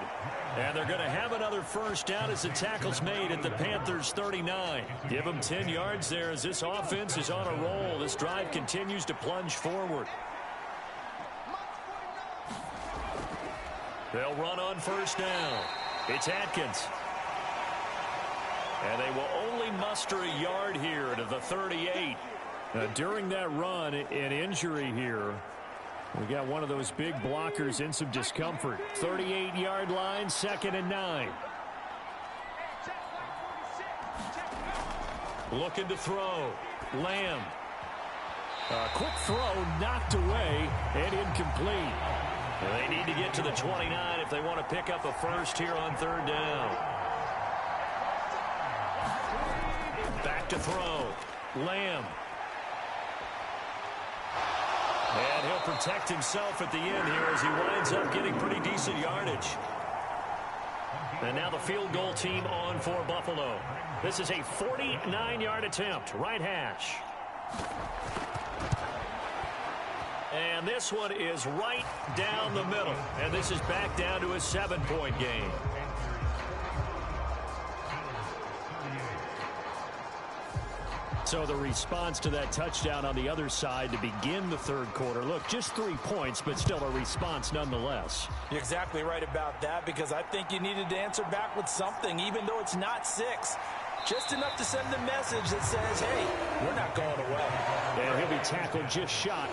And they're going to have another first down as the tackle's made at the Panthers' 39. Give them 10 yards there as this offense is on a roll. This drive continues to plunge forward. They'll run on first down. It's Atkins. And they will only muster a yard here to the 38. During that run, an injury here. We got one of those big blockers in some discomfort. 38-yard line, 2nd and 9. Looking to throw. Lamb. A quick throw knocked away and incomplete. They need to get to the 29 if they want to pick up a first here on 3rd down. Back to throw. Lamb. And he'll protect himself at the end here as he winds up getting pretty decent yardage. And now the field goal team on for Buffalo. This is a 49-yard attempt. Right hash. And this one is right down the middle. And this is back down to a 7-point game. So the response to that touchdown on the other side to begin the 3rd quarter. Look, just 3 points, but still a response nonetheless. You're exactly right about that, because I think you needed to answer back with something, even though it's not 6. Just enough to send the message that says, hey, we're not going away. And he'll be tackled just shot.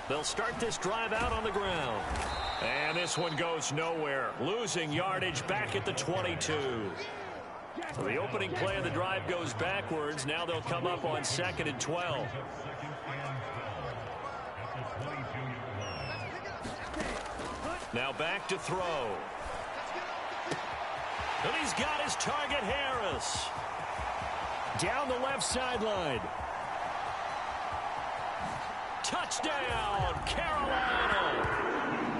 They'll start this drive out on the ground. And this one goes nowhere. Losing yardage back at the 22. So the opening play of the drive goes backwards. Now they'll come up on 2nd and 12. Now back to throw. And he's got his target, Harris. Down the left sideline. Touchdown, Carolina.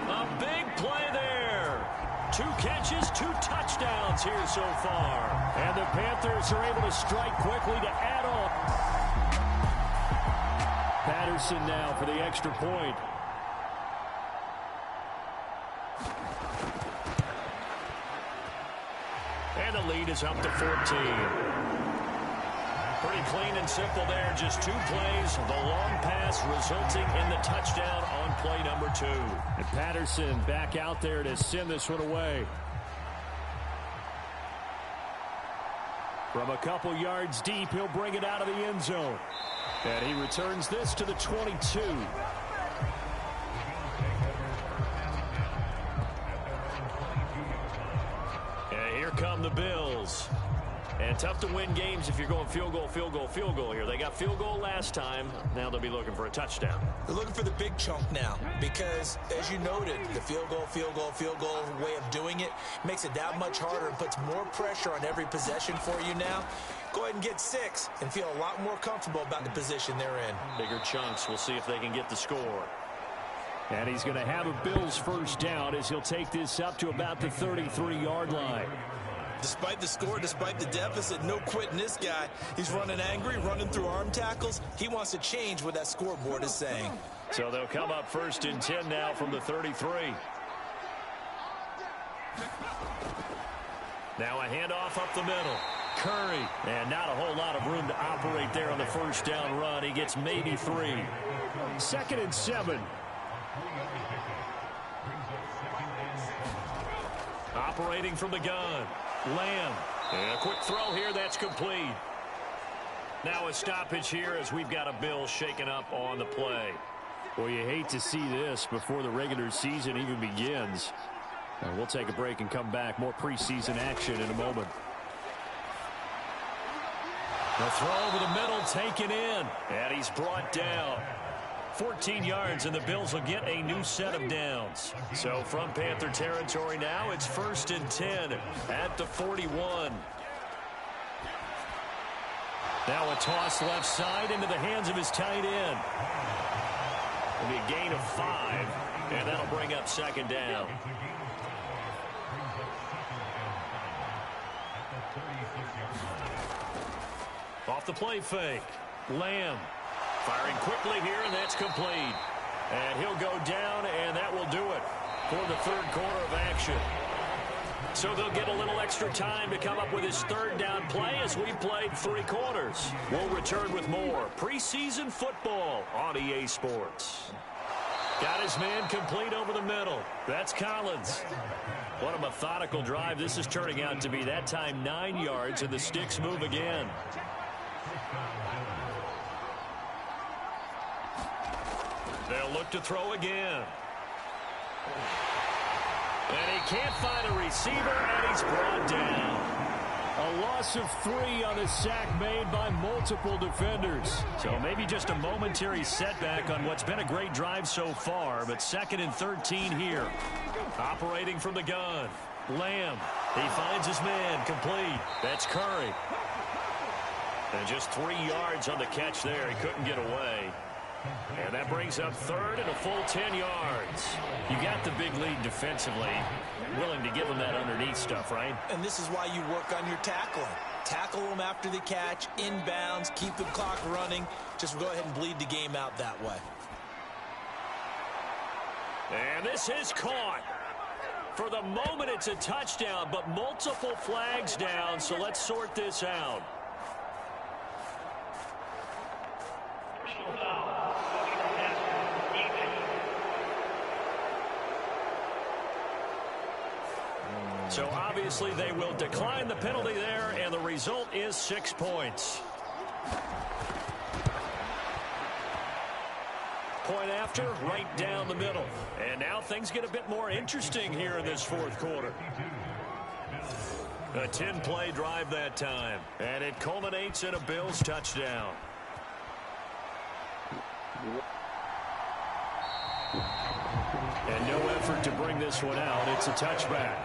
A big play there. 2 catches, 2 touchdowns here so far. And the Panthers are able to strike quickly to add on. Patterson now for the extra point. And the lead is up to 14. Pretty clean and simple there. Just 2 plays. The long pass resulting in the touchdown on play number 2. And Patterson back out there to send this one away. From a couple yards deep, he'll bring it out of the end zone. And he returns this to the 22. And here come the Bills. And tough to win games if you're going field goal, field goal, field goal here. They got field goal last time. Now they'll be looking for a touchdown. They're looking for the big chunk now because, as you noted, the field goal way of doing it makes it that much harder and puts more pressure on every possession for you now. Go ahead and get 6 and feel a lot more comfortable about the position they're in. Bigger chunks. We'll see if they can get the score. And he's going to have a Bills first down as he'll take this up to about the 33-yard line. Despite the score, despite the deficit, no quitting this guy. He's running angry, running through arm tackles. He wants to change what that scoreboard is saying. So they'll come up 1st and 10 now from the 33. Now a handoff up the middle. Curry. And not a whole lot of room to operate there on the first down run. He gets maybe 3. 2nd and 7. Operating from the gun. Lamb. And a quick throw here. That's complete. Now a stoppage here as we've got a Bill shaken up on the play. Well, you hate to see this before the regular season even begins. And we'll take a break and come back. More preseason action in a moment. The throw over the middle taken in. And he's brought down. 14 yards, and the Bills will get a new set of downs. So from Panther territory now, it's 1st and 10 at the 41. Now a toss left side into the hands of his tight end. It'll be a gain of 5, and that'll bring up 2nd down. Off the play fake. Lamb. Firing quickly here, and that's complete. And he'll go down, and that will do it for the 3rd quarter of action. So they'll get a little extra time to come up with his 3rd down play as we played 3 quarters. We'll return with more preseason football on EA Sports. Got his man complete over the middle. That's Collins. What a methodical drive this is turning out to be. That time 9 yards, and the sticks move again. They'll look to throw again. And he can't find a receiver, and he's brought down. A loss of 3 on the sack made by multiple defenders. So maybe just a momentary setback on what's been a great drive so far, but 2nd and 13 here. Operating from the gun. Lamb. He finds his man complete. That's Curry. And just 3 yards on the catch there. He couldn't get away. And that brings up 3rd and a full 10 yards. You got the big lead defensively. Willing to give them that underneath stuff, right? And this is why you work on your tackling. Tackle them after the catch, inbounds, keep the clock running. Just go ahead and bleed the game out that way. And this is caught. For the moment, it's a touchdown, but multiple flags down, so let's sort this out. So obviously they will decline the penalty there, and the result is 6 points. Point after, right down the middle. And now things get a bit more interesting here in this 4th quarter. A 10-play drive that time, and it culminates in a Bills touchdown. And no effort to bring this one out. It's a touchback.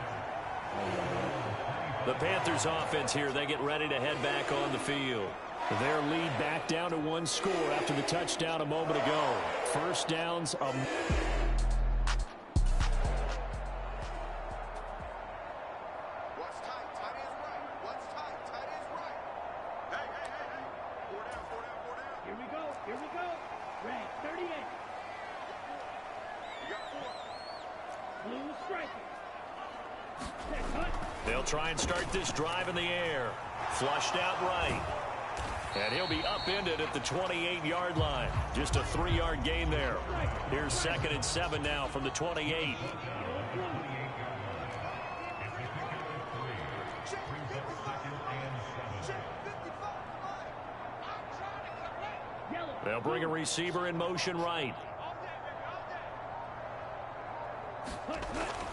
The Panthers offense here, they get ready to head back on the field. Their lead back down to 1 score after the touchdown a moment ago. First downs. What's tight? Tight is right. What's tight? Tight is right. Hey. 4 down. Here we go. Ready. They'll try and start this drive in the air. Flushed out right. And he'll be upended at the 28-yard line. Just a 3-yard gain there. Here's 2nd and 7 now from the 28. They'll bring a receiver in motion right.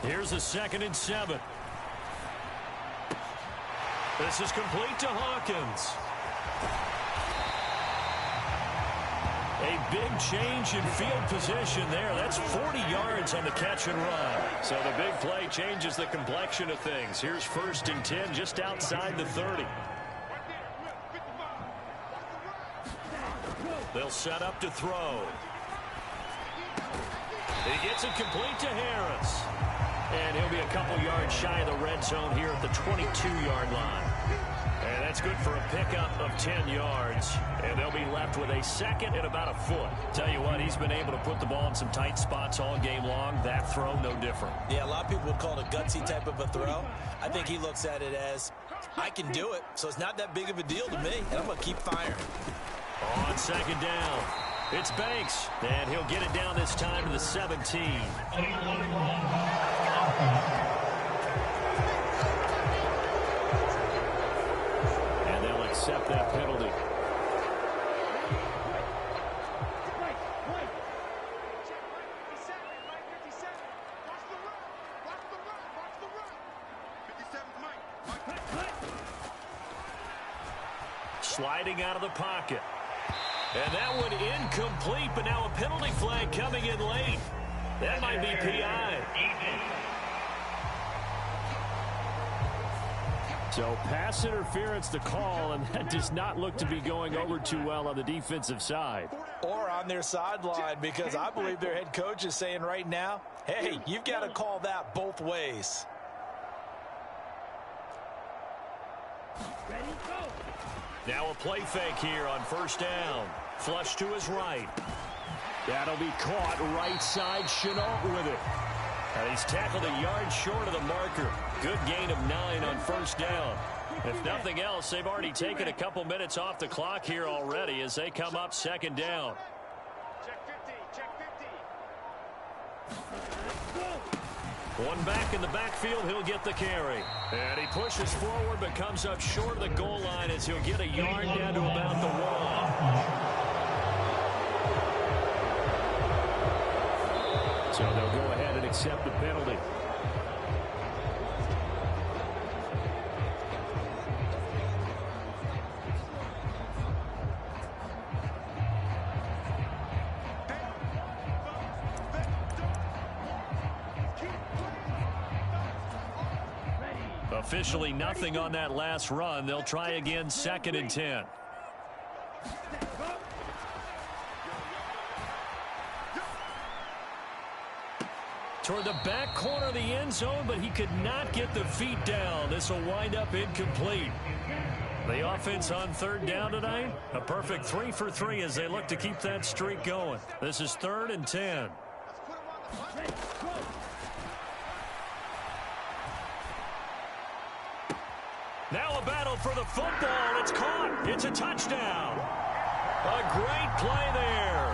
Here's a 2nd and 7. This is complete to Hawkins. A big change in field position there. That's 40 yards on the catch and run. So the big play changes the complexion of things. Here's 1st and 10 just outside the 30. They'll set up to throw. He gets it complete to Harris. And he'll be a couple yards shy of the red zone here at the 22-yard line. And that's good for a pickup of 10 yards. And they'll be left with a 2nd and about a foot. Tell you what, he's been able to put the ball in some tight spots all game long. That throw, no different. Yeah, a lot of people would call it a gutsy type of a throw. I think he looks at it as, I can do it, so it's not that big of a deal to me, and I'm going to keep firing. On 2nd down, it's Banks. And he'll get it down this time to the 17. And they'll accept that penalty. Sliding out of the pocket. And that one incomplete, but now a penalty flag coming in late. That might be PI. So pass interference the call, and that does not look to be going over too well on the defensive side. Or on their sideline, because I believe their head coach is saying right now, hey, you've got to call that both ways. Now a play fake here on 1st down. Flush to his right. That'll be caught right side. Chenault with it. And he's tackled a yard short of the marker. Good gain of 9 on 1st down. If nothing else, they've already taken a couple minutes off the clock here already as they come up 2nd down. Check 50, check 50. One back in the backfield, he'll get the carry. And he pushes forward but comes up short of the goal line as he'll get a yard down to about the 1. So they'll go ahead and accept the penalty. Officially nothing on that last run. They'll try again 2nd and 10. Toward the back corner of the end zone, but he could not get the feet down. This will wind up incomplete. The offense on 3rd down tonight, a perfect 3 for 3 as they look to keep that streak going. This is 3rd and 10. Now a battle for the football. It's caught. It's a touchdown. A great play there.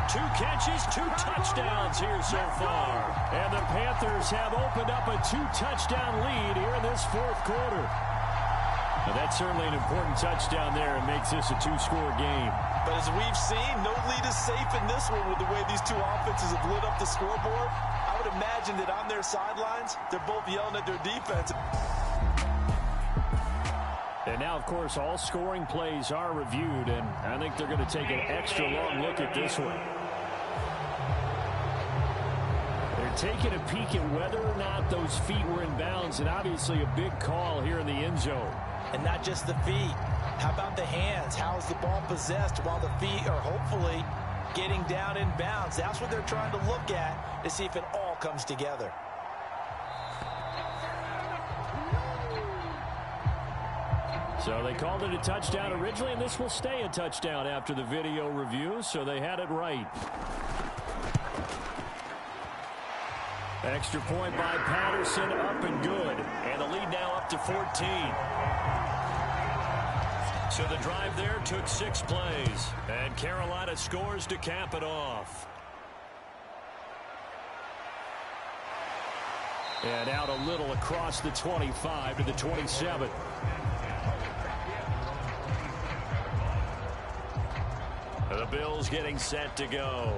2 catches, 2 touchdowns here so far. And the Panthers have opened up a 2-touchdown lead here in this 4th quarter. Now that's certainly an important touchdown there. It makes this a 2-score game. But as we've seen, no lead is safe in this one with the way these two offenses have lit up the scoreboard. I would imagine that on their sidelines, they're both yelling at their defense. And now, of course, all scoring plays are reviewed, and I think they're going to take an extra long look at this one. They're taking a peek at whether or not those feet were in bounds, and obviously a big call here in the end zone. And not just the feet. How about the hands? How is the ball possessed while the feet are hopefully getting down in bounds? That's what they're trying to look at to see if it all comes together. So they called it a touchdown originally, and this will stay a touchdown after the video review, so they had it right. Extra point by Patterson, up and good. And the lead now up to 14. So the drive there took 6 plays. And Carolina scores to cap it off. And out a little across the 25 to the 27. The Bills getting set to go.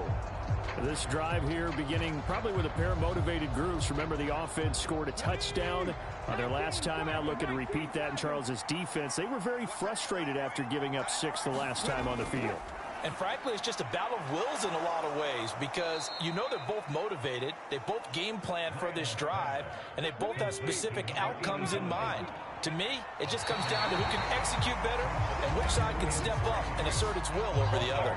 This drive here beginning probably with a pair of motivated groups. Remember, the offense scored a touchdown on their last time out. Looking to repeat that in Charles' defense. They were very frustrated after giving up 6 the last time on the field. And frankly, it's just a battle of wills in a lot of ways because you know they're both motivated. They both game plan for this drive, and they both have specific outcomes in mind. To me, it just comes down to who can execute better and which side can step up and assert its will over the other.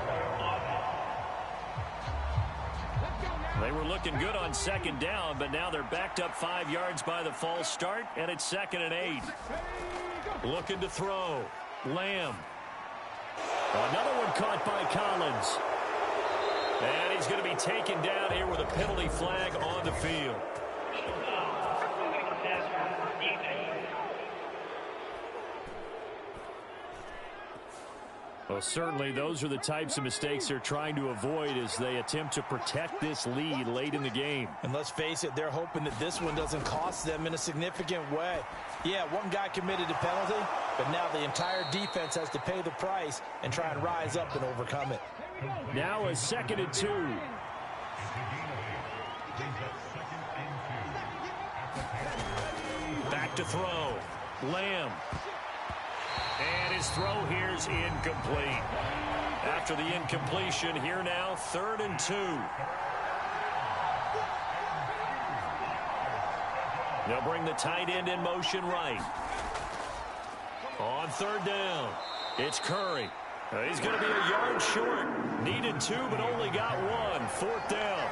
They were looking good on second down, but now they're backed up 5 yards by the false start, and it's 2nd and 8. Looking to throw. Lamb. Another one caught by Collins. And he's going to be taken down here with a penalty flag on the field. Well, certainly those are the types of mistakes they're trying to avoid as they attempt to protect this lead late in the game. And let's face it, they're hoping that this one doesn't cost them in a significant way. Yeah, one guy committed a penalty, but now the entire defense has to pay the price and try and rise up and overcome it. Now a 2nd and 2. Back to throw. Lamb. And his throw here is incomplete. After the incompletion, here now, 3rd and 2. They'll bring the tight end in motion right. On 3rd down, it's Curry. He's going to be a yard short. Needed 2, but only got 1. 4th down.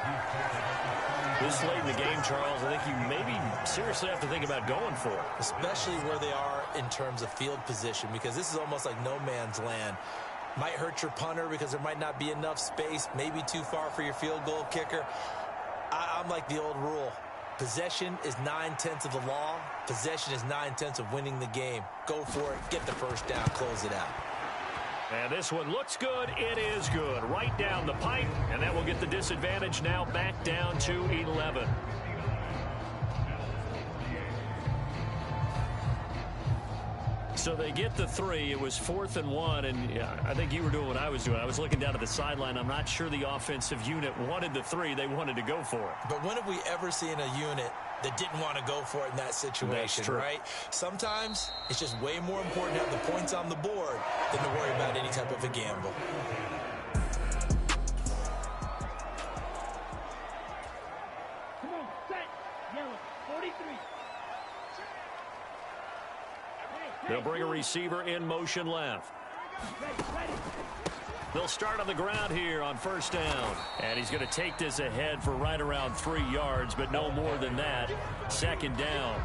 This late in the game, Charles, I think you maybe seriously have to think about going for it. Especially where they are in terms of field position, because this is almost like no man's land. Might hurt your punter because there might not be enough space, maybe too far for your field goal kicker. I'm like the old rule. Possession is 9/10 of the law. Possession is 9/10 of winning the game. Go for it. Get the first down. Close it out. And this one looks good. It is good. Right down the pipe. And that will get the disadvantage now back down to 11. So they get the 3. It was 4th and 1. And yeah, I think you were doing what I was doing. I was looking down at the sideline. I'm not sure the offensive unit wanted the 3. They wanted to go for it. But when have we ever seen a unit that didn't want to go for it in that situation, right? Sometimes it's just way more important to have the points on the board than to worry about any type of a gamble. Come on, set. Yellow, 43. They'll bring a receiver in motion left. They'll start on the ground here on 1st down. And he's going to take this ahead for right around 3 yards, but no more than that. 2nd down.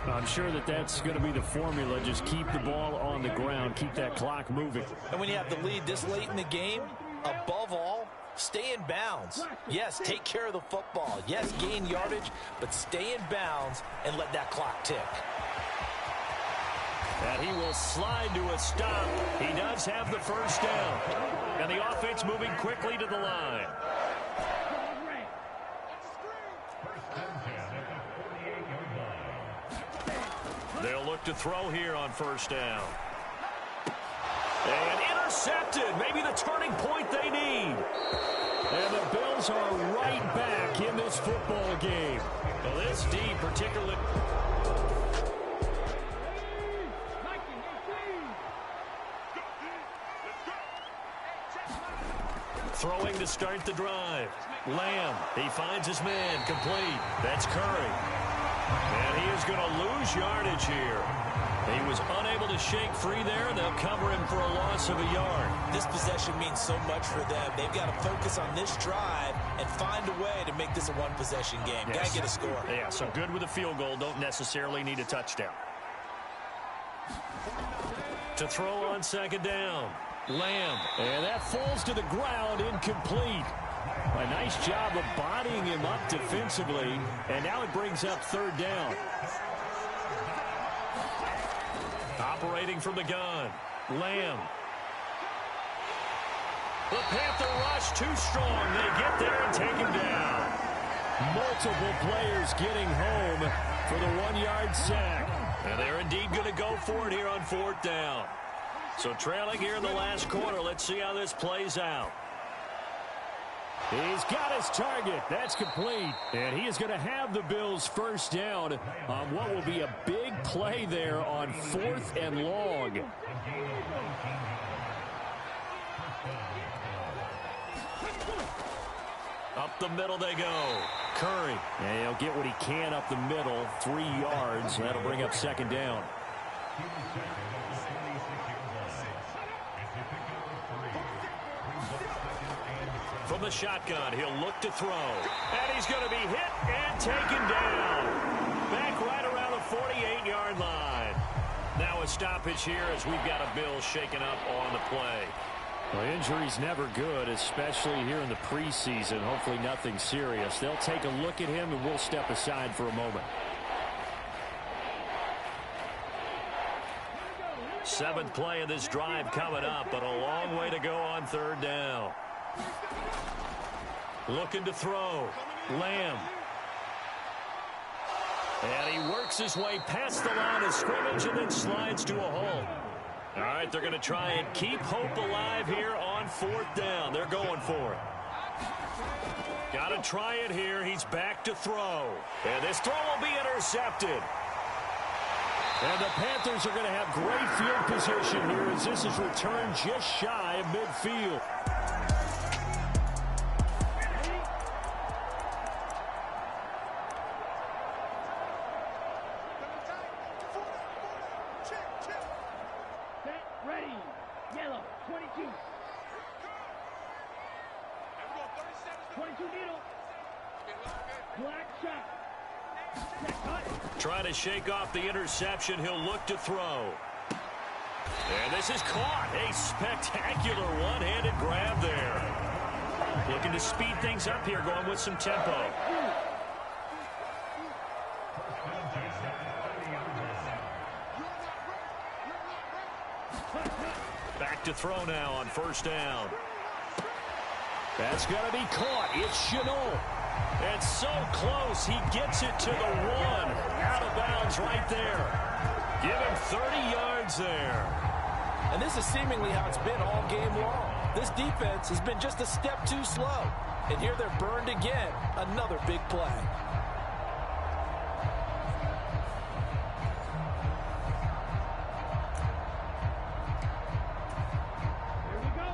I'm sure that that's going to be the formula. Just keep the ball on the ground. Keep that clock moving. And when you have the lead this late in the game, above all, stay in bounds. Yes, take care of the football. Yes, gain yardage, but stay in bounds and let that clock tick. And he will slide to a stop. He does have the 1st down. And the offense moving quickly to the line. They'll look to throw here on 1st down. And intercepted. Maybe the turning point they need. And the Bills are right back in this football game. Well, this D particularly... Throwing to start the drive. Lamb, he finds his man, complete. That's Curry. And he is going to lose yardage here. He was unable to shake free there. They'll cover him for a loss of a yard. This possession means so much for them. They've got to focus on this drive and find a way to make this a one-possession game. Yes. Got to get a score. Yeah, so good with a field goal. Don't necessarily need a touchdown. To throw on 2nd down. Lamb, and that falls to the ground, incomplete. A nice job of bodying him up defensively, and now it brings up 3rd down. operating from the gun. Lamb. The Panther rush too strong. They get there and take him down. Multiple players getting home for the 1-yard sack. And they're indeed going to go for it here on 4th down. So trailing here in the last quarter. Let's see how this plays out. He's got his target. That's complete. And he is going to have the Bills first down on what will be a big play there on 4th and long. Up the middle they go. Curry. And he'll get what he can up the middle. 3 yards. That'll bring up 2nd down. From the shotgun, he'll look to throw. And he's going to be hit and taken down. Back right around the 48-yard line. Now a stoppage here as we've got a Bill shaken up on the play. Well, injury's never good, especially here in the preseason. Hopefully nothing serious. They'll take a look at him, and we'll step aside for a moment. 7th play of this drive coming up, but a long way to go on 3rd down. Looking to throw. Lamb. And he works his way past the line of scrimmage and then slides to a halt. All right, they're going to try and keep hope alive here on 4th down. They're going for it. Got to try it here. He's back to throw. And this throw will be intercepted. And the Panthers are going to have great field position here as this is returned just shy of midfield. Ready. Yellow. 22. 22 needle. Black shot. Trying to shake off the interception. He'll look to throw. And this is caught. A spectacular one-handed grab there. Looking to speed things up here, going with some tempo. Back to throw now on 1st down. That's going to be caught. It's Chenault. And so close, he gets it to the 1. Out of bounds right there. Give him 30 yards there. And this is seemingly how it's been all game long. This defense has been just a step too slow. And here they're burned again. Another big play.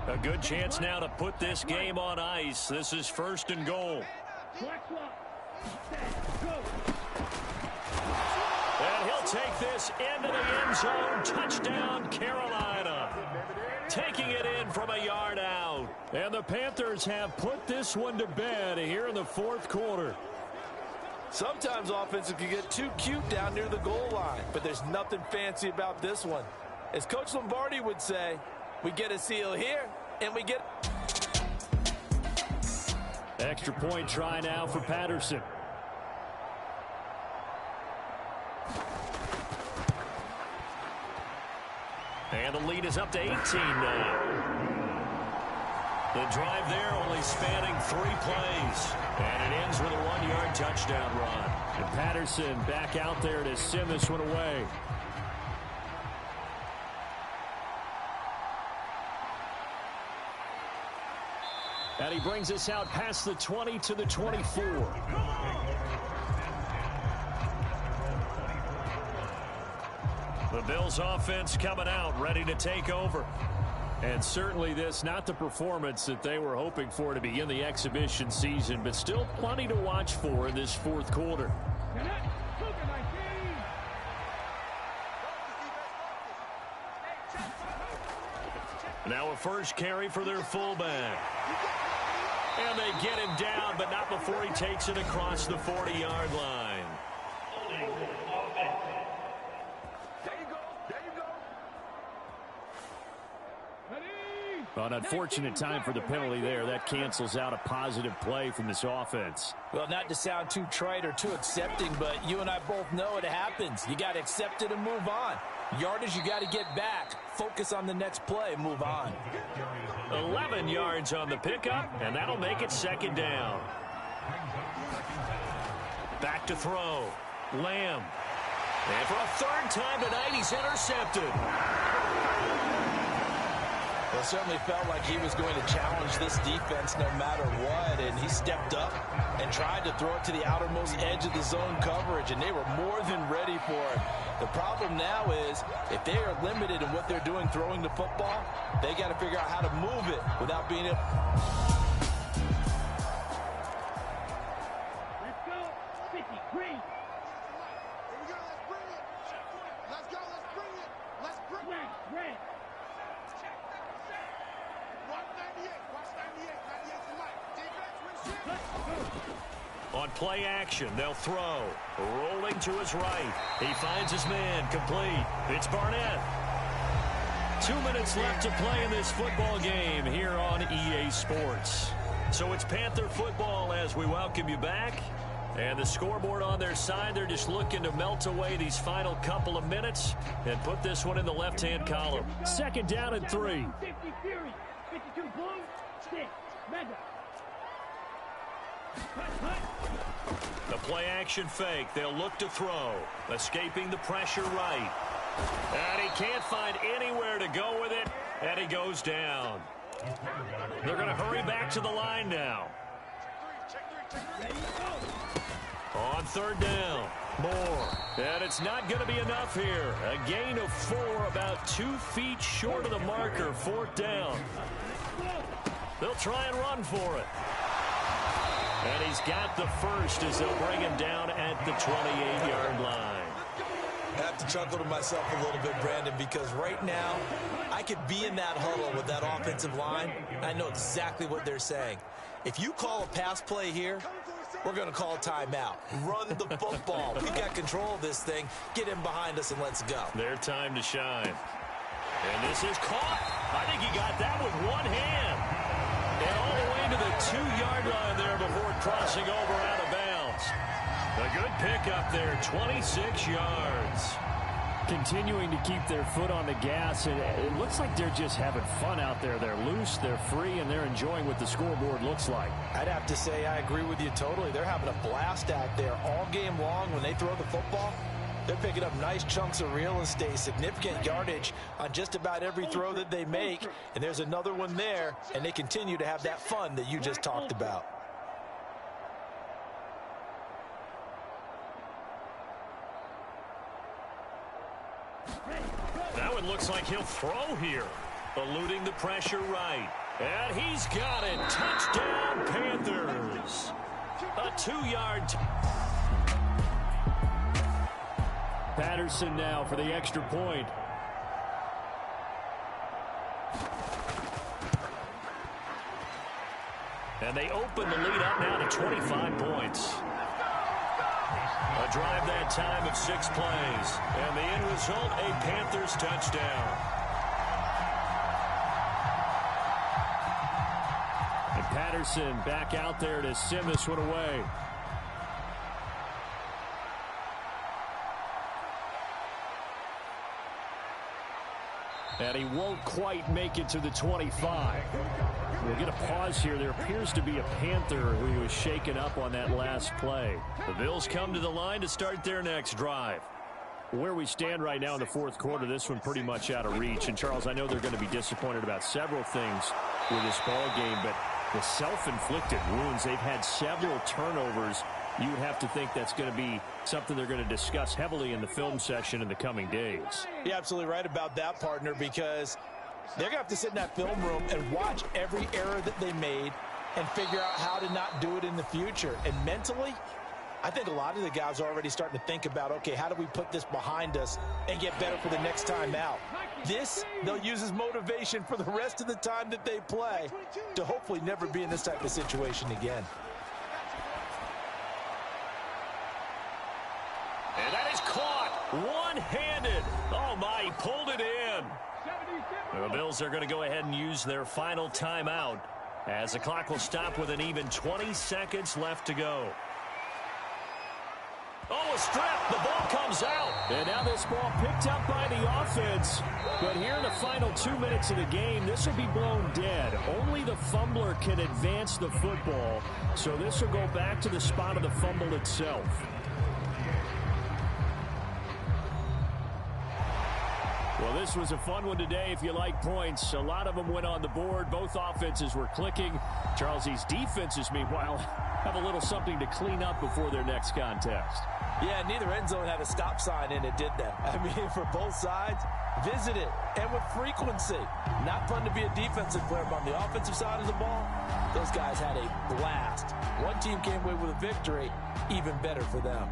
A good chance now to put this game on ice. This is 1st and goal. And he'll take this into the end zone. Touchdown, Carolina. Taking it in from a yard out. And the Panthers have put this one to bed here in the 4th quarter. Sometimes offenses can get too cute down near the goal line, but there's nothing fancy about this one. As Coach Lombardi would say, we get a seal here, and we get... Extra point try now for Patterson. And the lead is up to 18 now. The drive there only spanning 3 plays. And it ends with a 1-yard touchdown run. And Patterson back out there to send this one away. And he brings us out past the 20 to the 24. The Bills offense coming out, ready to take over. And certainly this, not the performance that they were hoping for to begin the exhibition season, but still plenty to watch for in this 4th quarter. Now a first carry for their fullback. And they get him down, but not before he takes it across the 40-yard line. Well, an unfortunate time for the penalty there. That cancels out a positive play from this offense. Well, not to sound too trite or too accepting, but you and I both know it happens. You got to accept it and move on. Yardage you got to get back. Focus on the next play. Move on. 11 yards on the pickup, and that'll make it second down. Back to throw. Lamb. And for a third time tonight, he's intercepted. Well, it certainly felt like he was going to challenge this defense no matter what, and he stepped up and tried to throw it to the outermost edge of the zone coverage, and they were more than ready for it. The problem now is if they are limited in what they're doing throwing the football, they got to figure out how to move it without being able. Let's go. 50, green. Here we go. Let's bring it. Let's go. Let's bring it. Let's bring it. Black, red. Watch 98. Watch 98. 98's the light. Defense wins shit. Let's go. On play action, they'll throw. Rolling to his right. He finds his man. Complete. It's Barnett. 2 minutes left to play in this football game here on EA Sports. So it's Panther football as we welcome you back. And the scoreboard on their side, they're just looking to melt away these final couple of minutes and put this one in the left-hand column. Second down and 3. 50, Fury. 52, Blue. 6, Mega. The play action fake. They'll look to throw. Escaping the pressure right. And he can't find anywhere to go with it. And he goes down. They're going to hurry back to the line now. On third down. More. And it's not going to be enough here. A gain of 4, about 2 feet short of the marker. Fourth down. They'll try and run for it. And he's got the first as they'll bring him down at the 28-yard line. I have to chuckle to myself a little bit, Brandon, because right now I could be in that huddle with that offensive line. I know exactly what they're saying. If you call a pass play here, we're going to call a timeout. Run the football. We got control of this thing. Get him behind us and let's go. Their time to shine. And this is caught. I think he got that with one hand. And all the way to the 2-yard line there before crossing over out of bounds. A good pickup there, 26 yards. Continuing to keep their foot on the gas, and it looks like they're just having fun out there. They're loose, they're free, and they're enjoying what the scoreboard looks like. I'd have to say I agree with you totally. They're having a blast out there all game long when they throw the football. They're picking up nice chunks of real estate, significant yardage on just about every throw that they make. And there's another one there, and they continue to have that fun that you just talked about. That one looks like he'll throw here. Eluding the pressure right. And he's got it. Touchdown, Panthers. A 2-yard. Patterson now for the extra point. And they open the lead up now to 25 points. A drive that time of 6 plays. And the end result, a Panthers touchdown. And Patterson back out there to send this one away. And he won't quite make it to the 25. We'll get a pause here. There appears to be a Panther who was shaken up on that last play. The Bills come to the line to start their next drive. Where we stand right now in the fourth quarter, this one pretty much out of reach. And, Charles, I know they're going to be disappointed about several things with this ball game, but the self-inflicted wounds, they've had several turnovers. You would have to think that's going to be something they're going to discuss heavily in the film session in the coming days. You're absolutely right about that, partner, because they're going to have to sit in that film room and watch every error that they made and figure out how to not do it in the future. And mentally, I think a lot of the guys are already starting to think about, okay, how do we put this behind us and get better for the next time out? This, they'll use as motivation for the rest of the time that they play to hopefully never be in this type of situation again. And that is caught one-handed. Oh, my, he pulled it in. The Bills are going to go ahead and use their final timeout as the clock will stop with an even 20 seconds left to go. Oh, a strip. The ball comes out. And now this ball picked up by the offense. But here in the final 2 minutes of the game, this will be blown dead. Only the fumbler can advance the football. So this will go back to the spot of the fumble itself. Well, this was a fun one today if you like points. A lot of them went on the board. Both offenses were clicking. Charles, these defenses, meanwhile, have a little something to clean up before their next contest. Yeah, neither end zone had a stop sign in it, did they? I mean, for both sides, visit it, and with frequency. Not fun to be a defensive player, but on the offensive side of the ball, those guys had a blast. One team came away with a victory, even better for them.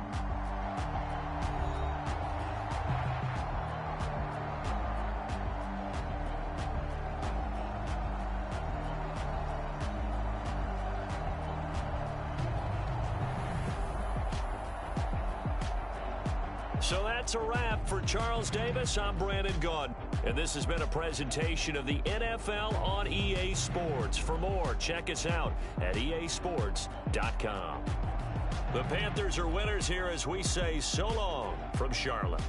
So that's a wrap for Charles Davis. I'm Brandon Gunn. And this has been a presentation of the NFL on EA Sports. For more, check us out at easports.com. The Panthers are winners here as we say so long from Charlotte.